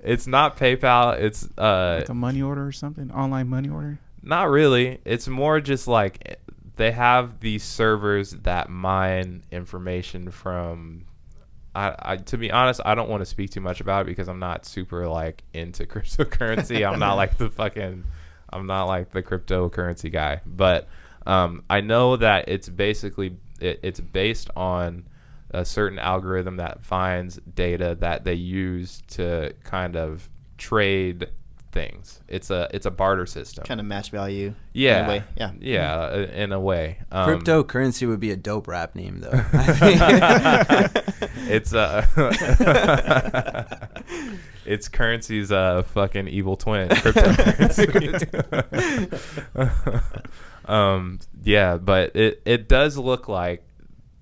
it's not PayPal. It's like a money order or something, online money order. Not really. It's more just like they have these servers that mine information from. To be honest, I don't want to speak too much about it because I'm not super like into cryptocurrency. I'm not like the cryptocurrency guy. But I know that it's basically it's based on a certain algorithm that finds data that they use to kind of trade things. It's a barter system. Kind of match value. Yeah. In a way. Yeah. Yeah, in a way. Cryptocurrency would be a dope rap name, though. It's currency's fucking evil twin. Cryptocurrency. Yeah, but it does look like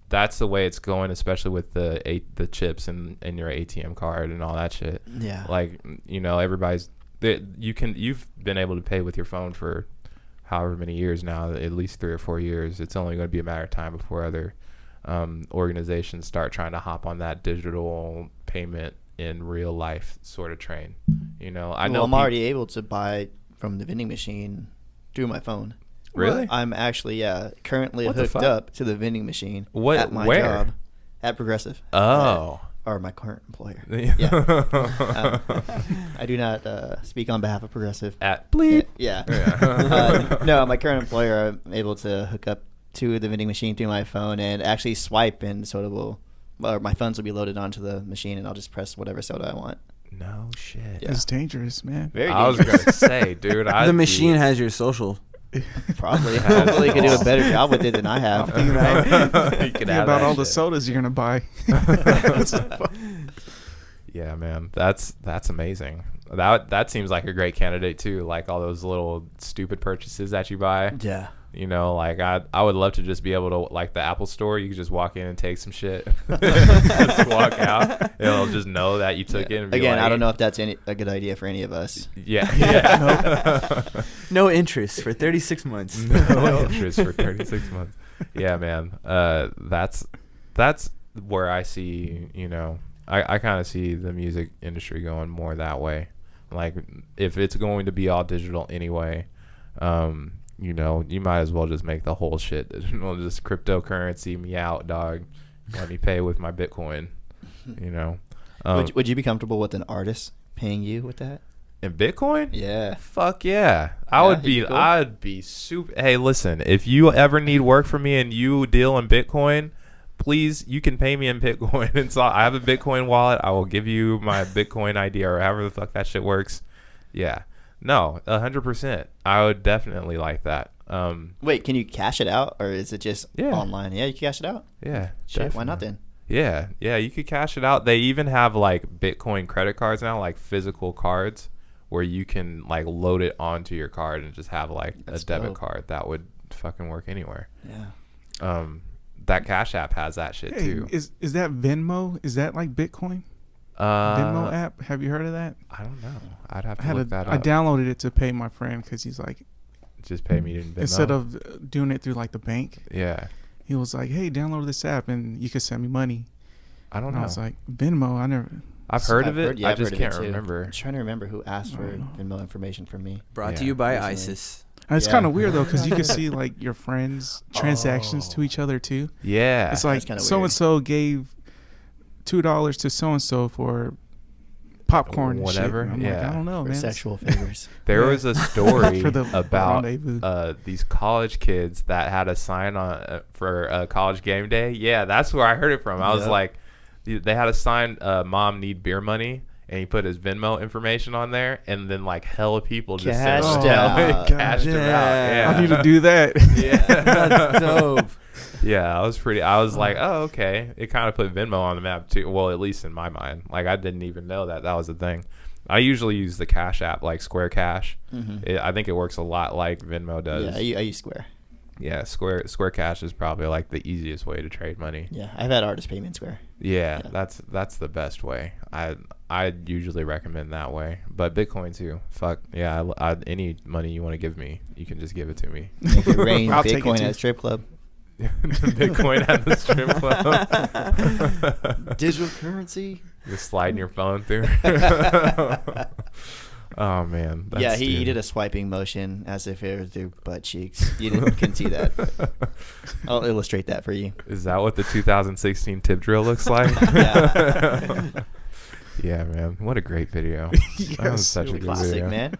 that's the way it's going, especially with the chips and your ATM card and all that shit. Yeah. Like, you've been able to pay with your phone for however many years now, at least 3 or 4 years. It's only going to be a matter of time before other organizations start trying to hop on that digital payment in real life sort of train. I'm already able to buy from the vending machine through my phone. Really? I'm actually currently hooked up to the vending machine at my where? job at Progressive. Oh. Or my current employer. Yeah. I do not speak on behalf of Progressive. At bleep. Yeah. No, my current employer, I'm able to hook up to the vending machine through my phone and actually swipe, and my funds will be loaded onto the machine, and I'll just press whatever soda I want. No shit. Yeah. It's dangerous, man. Very dangerous. I was going to say, dude. The machine has your social. Probably. Hopefully you can do a better job with it than I have. You can think about all the sodas you're going to buy. Yeah, man. That's amazing. That seems like a great candidate too. Like all those little stupid purchases that you buy. Yeah. Like I would love to just be able to, like the Apple store, you could just walk in and take some shit. Just walk out. It'll just know that you took it. And again, I don't know if that's a good idea for any of us. Yeah. No interest for 36 months. No interest for 36 months. Yeah, man. That's where I see, I kind of see the music industry going more that way. Like if it's going to be all digital anyway, you might as well just make the whole shit digital. Just cryptocurrency me out, dog. Let me pay with my Bitcoin. Would you be comfortable with an artist paying you with that? In Bitcoin? Yeah. Fuck yeah. I'd be super. Hey, listen, if you ever need work from me and you deal in Bitcoin, please, you can pay me in Bitcoin. And so I have a Bitcoin wallet. I will give you my Bitcoin ID or however the fuck that shit works. Yeah. No, 100%. I would definitely like that. Wait, can you cash it out, or is it just online? Yeah, you can cash it out. Yeah. Shit, definitely. Why not then? Yeah, you could cash it out. They even have like Bitcoin credit cards now, like physical cards, where you can like load it onto your card and just have like That's a debit dope. card that would fucking work anywhere. Yeah. That Cash App has that shit too. Is that Venmo? Is that like Bitcoin? Venmo app? Have you heard of that? I don't know. I'd have to look that I up. downloaded it to pay my friend because he's like, Just pay me in Venmo. instead of doing it through like the bank, Yeah. he was like, "Hey, download this app and you can send me money." I don't And know. I was like, Venmo? I never. I've heard of it. yeah, I I've just heard of it can't too. remember. I'm trying to remember who asked for I don't know. Venmo information from me. Brought to Yeah, you by recently. ISIS. And it's Yeah. kind of weird though because you can see like your friends' transactions to each other too. Yeah. It's like That's kinda so and so gave $2 to so and so for popcorn and Whatever, shit. And I'm like, yeah. I don't know, For man. sexual favors. There Yeah. was a story For the about rendezvous. these college kids that had a sign on for college game day. Yeah, that's where I heard it from. I was Yep. like, they had a sign, "Mom need beer money," and he put his Venmo information on there, and then like hella people just Cashed sent out. cashed him out. Yeah. I need to do that. Yeah, That's dope. Yeah, I was like, oh, okay. It kind of put Venmo on the map too. Well, at least in my mind. Like, I didn't even know that was a thing. I usually use the Cash App, like Square Cash. Mm-hmm. I think it works a lot like Venmo does. Yeah, I use Square. Yeah, Square Cash is probably like the easiest way to trade money. Yeah, I've had artist pay me in Square. Yeah, Yeah. that's the best way. I usually recommend that way. But Bitcoin too. Fuck yeah, any money you want to give me, you can just give it to me. Make it rain I'll take it Bitcoin too. at a strip club. Bitcoin at the strip club. Digital currency. Just sliding your phone through. Oh man. Yeah, he did a swiping motion as if it was through butt cheeks. You can see that. I'll illustrate that for you. Is that what the 2016 tip drill looks like? Yeah. Yeah, man. What a great video. That Yes, was such a good Classic, video. man.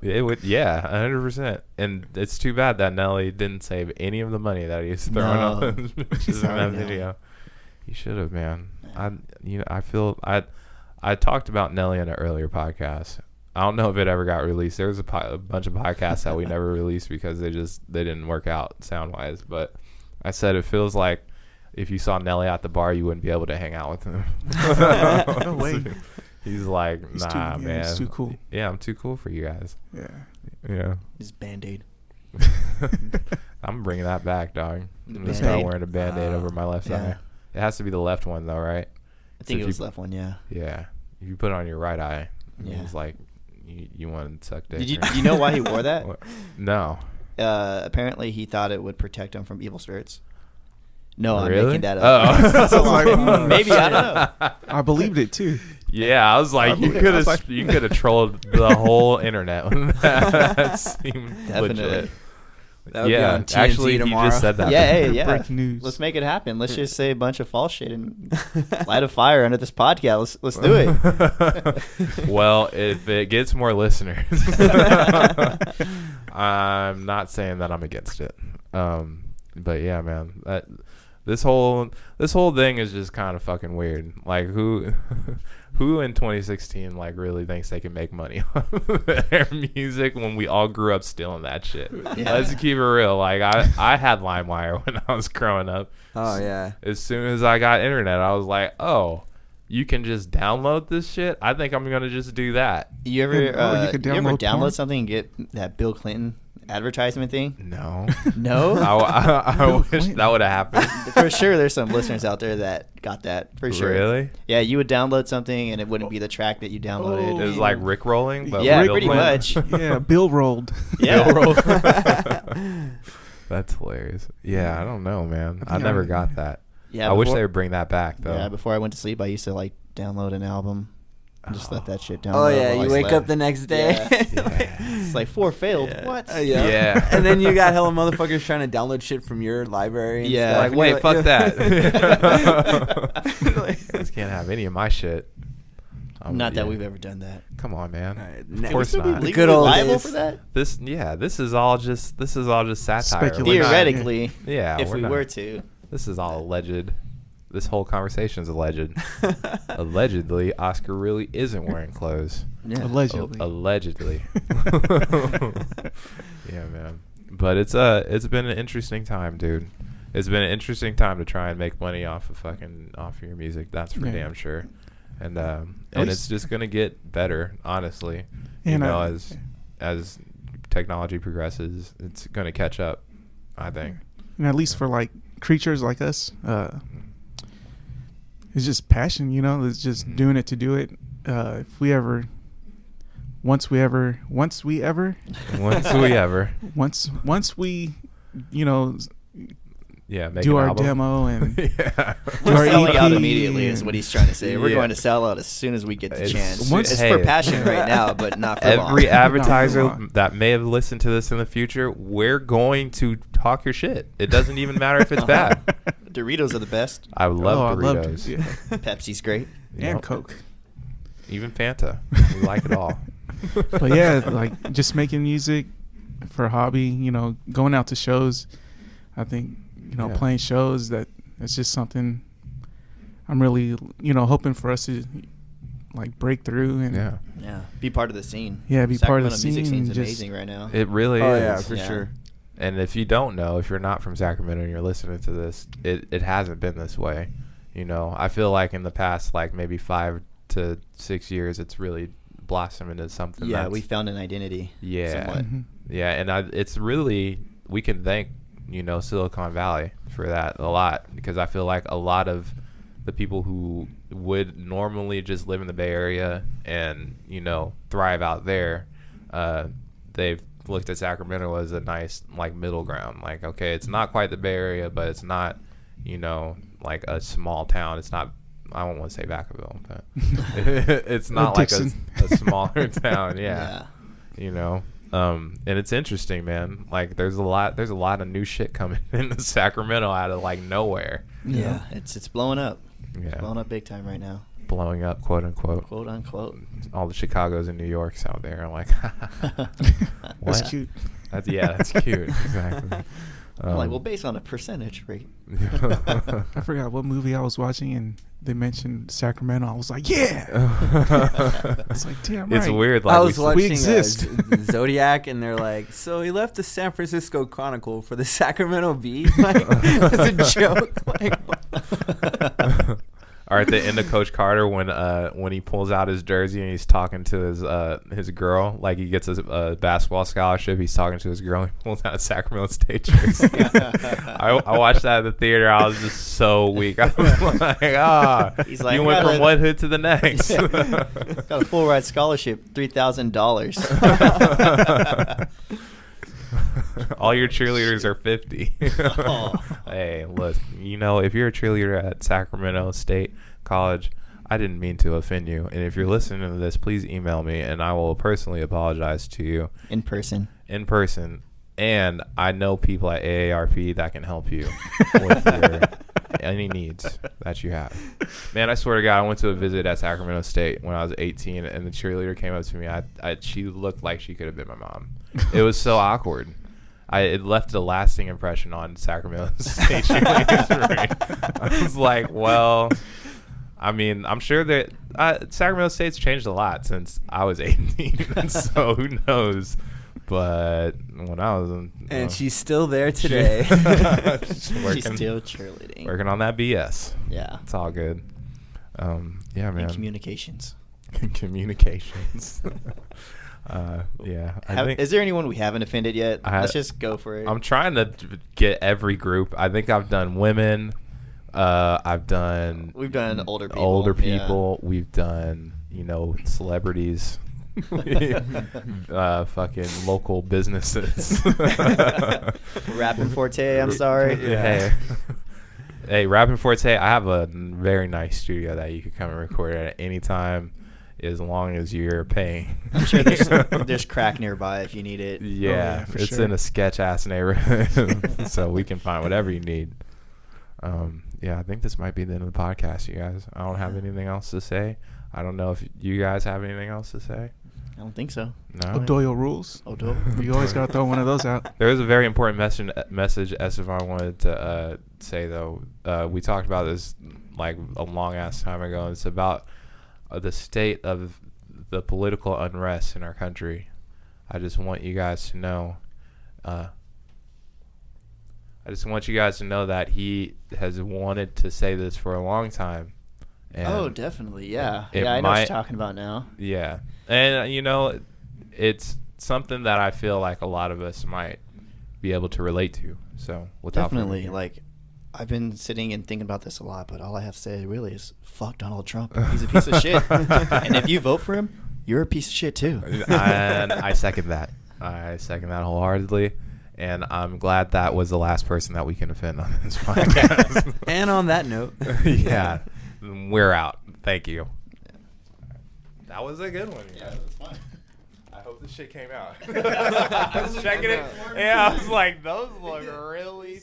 It would, yeah, 100%. And it's too bad that Nelly didn't save any of the money that he was throwing No. on those bitches in I that know. video. He should have, man. I talked about Nelly in an earlier podcast. I don't know if it ever got released. There was a bunch of podcasts that we never released because they didn't work out sound wise. But I said it feels like if you saw Nelly at the bar, you wouldn't be able to hang out with him. No way. He's like, He's nah, too, man. He's too cool. Yeah, I'm too cool for you guys. Yeah. Yeah. His Band-Aid. I'm bringing that back, dog. The I'm gonna start Band-Aid. wearing a Band-Aid over my left Yeah. eye. It has to be the left one though, right? I think if it was you- left one, yeah. Yeah. If you put it on your right eye, it Yeah. means like you want to suck dick. Did or- you know why he wore that? What? No. Apparently he thought it would protect him from evil spirits. No, I'm Really? making that up. Oh. So, I was like, maybe, I don't know. I believed it too. Yeah, I was like, you believe it. I was could have like- trolled the whole internet. That seemed Definitely. legit. That would be Yeah, on TNT actually, tomorrow. you just said that. Yeah, hey, yeah. Breaking news. Let's make it happen. Let's just say a bunch of false shit and light a fire under this podcast. Let's do it. Well, if it gets more listeners, I'm not saying that I'm against it. But yeah, man, this whole thing is just kind of fucking weird. Like who in 2016 like really thinks they can make money off of their music when we all grew up stealing that shit? Yeah. Let's keep it real. Like I had LimeWire when I was growing up. Oh yeah. As soon as I got internet, I was like, oh, you can just download this shit? I think I'm going to just do that. You ever, you could you ever download download porn? something and get that Bill Clinton advertisement thing? No. No? I wish that would have happened. For sure, there's some listeners out there that got that. For sure. Really? Yeah, you would download something and it wouldn't be the track that you downloaded. Oh. It was like Rick rolling, but Yeah, with Bill pretty Clinton. much. Yeah, Bill rolled. Yeah. Bill rolled. That's hilarious. Yeah, I don't know, man. I Yeah. never got that. Yeah, I wish before- they would bring that back, though. Yeah, before I went to sleep, I used to like download an album and just let that shit download. Oh yeah, while you I wake slept. up the next day. It's like 4 failed. Yeah. What? Yeah. Yeah. And then you got hella motherfuckers trying to download shit from your library. And Yeah. stuff. Like, And wait, you're fuck that. that. You guys can't have any of my shit. Not that yeah. we've ever done that. Come on, man. All right, Of next- course Would we not. legally good old liable days. for that? This is all just satire. Speculation. We're not- Theoretically, yeah, if we're we not- were to. This is all alleged. This whole conversation's alleged. Allegedly, Oscar really isn't wearing clothes. Yeah. Allegedly. Allegedly. Yeah, man. But it's been an interesting time, dude. It's been an interesting time to try and make money off of your music. That's for Yeah. damn sure. And least- it's just gonna get better, honestly. you know, as technology progresses, it's going to catch up, I think. And at least for like creatures like us, it's just passion, you know. It's just doing it to do it. Once we, you know, make do an our album. demo and Yeah. do our We're selling out EP immediately is and- what he's trying to say. We're Yeah. going to sell out as soon as we get the chance. It's Hey. for passion right now, but not for Every long. advertiser Not for long. that may have listened to this in the future, we're going to talk your shit. It doesn't even matter if it's bad. Doritos are the best. I love I Doritos. yeah. Pepsi's great. You And know, Coke. even Fanta. We like it all. But yeah, like just making music for a hobby, you know, going out to shows. I think, you know, Yeah. playing shows, that's just something I'm really, you know, hoping for us to like break through and Yeah. Yeah, be part of the scene. Yeah, be part of the Sacramento music scene scene's and just- amazing right now. It really Oh is. yeah, for Yeah. sure. And if you don't know, if you're not from Sacramento and you're listening to this, it hasn't been this way. You know, I feel like in the past, like maybe 5 to 6 years, it's really blossomed into something. Yeah, that's- we found an identity. Yeah. somewhat. Mhm. Yeah, and it's really, we can thank, you know, Silicon Valley for that a lot, because I feel like a lot of the people who would normally just live in the Bay Area and, you know, thrive out there, they've looked at Sacramento as a nice, like, middle ground. Like, okay, it's not quite the Bay Area, but it's not, you know, like a small town. It's not, I don't want to say Vacaville, but it's not like a smaller town. Yeah. You know, and it's interesting, man. Like, there's a lot of new shit coming into Sacramento out of like nowhere. Yeah, it's blowing up. Yeah, It's blowing up big time right now. blowing up, quote unquote. Quote unquote. All the Chicagos and New Yorks out there are like, That's what? cute. That's cute. Exactly. I'm like, well, based on a percentage rate. I forgot what movie I was watching and they mentioned Sacramento. I was like, yeah. It's like, damn right. It's weird. Like, I was we watching exist. Zodiac, and they're like, so he left the San Francisco Chronicle for the Sacramento Bee. Like, it's a joke. Like, or at the end of Coach Carter, when he pulls out his jersey and he's talking to his girl, like he gets a basketball scholarship, he's talking to his girl, he pulls out a Sacramento State jersey. I watched that at the theater. I was just so weak. I was like, He's like, you went from one hood to the next. Got a full ride scholarship, $3,000. All your cheerleaders are 50. Oh. Hey, look, you know, if you're a cheerleader at Sacramento State College, I didn't mean to offend you. And if you're listening to this, please email me, and I will personally apologize to you In person. in person. And I know people at AARP that can help you with your any needs that you have. Man, I swear to God, I went to a visit at Sacramento State when I was 18, and the cheerleader came up to me. She looked like she could have been my mom. It was so awkward. It left a lasting impression on Sacramento State cheerleaders. I was like, well, I mean, I'm sure that Sacramento State's changed a lot since I was 18, so who knows? But when I was and she's still there today. She's working, still cheerleading. working on that BS. Yeah. It's all good. Yeah, man. And communications. Communications. Yeah. I think Is there anyone we haven't offended yet? I- Let's just go for it. I'm trying to get every group. I think I've done women. I've done We've done older people. older yeah. people. We've done, you know, celebrities. Fucking local businesses. Rapping Forte, I'm sorry. Hey, hey, Rapping Forte, I have a very nice studio that you could come and record at any time, as long as you're paying. I'm sure there's crack nearby if you need it. Yeah, for it's sure. in a sketch ass neighborhood, so we can find whatever you need. Yeah, I think this might be the end of the podcast, you guys. I don't have anything else to say. I don't know if you guys have anything else to say. I don't think so. No. O'Doyle rules. O'Doyle. You always got to throw one of those out. There is a very important message Estevan wanted to say, though. We talked about this like a long ass time ago. And it's about the state of the political unrest in our country. I just want you guys to know. I just want you guys to know that he has wanted to say this for a long time. And Oh, definitely. Yeah. it Yeah, I know what might- you're talking about now. yeah. And, you know, it's something that I feel like a lot of us might be able to relate to. So without definitely, like, I've been sitting and thinking about this a lot, but all I have to say really is fuck Donald Trump. He's a piece of shit. And if you vote for him, you're a piece of shit too. And I second that. I second that wholeheartedly. And I'm glad that was the last person that we can offend on this podcast. And on that note, yeah, we're out. Thank you. That was a good one. Yeah, that's fine. I hope this shit came out. I was checking it. Yeah, I was like, those look really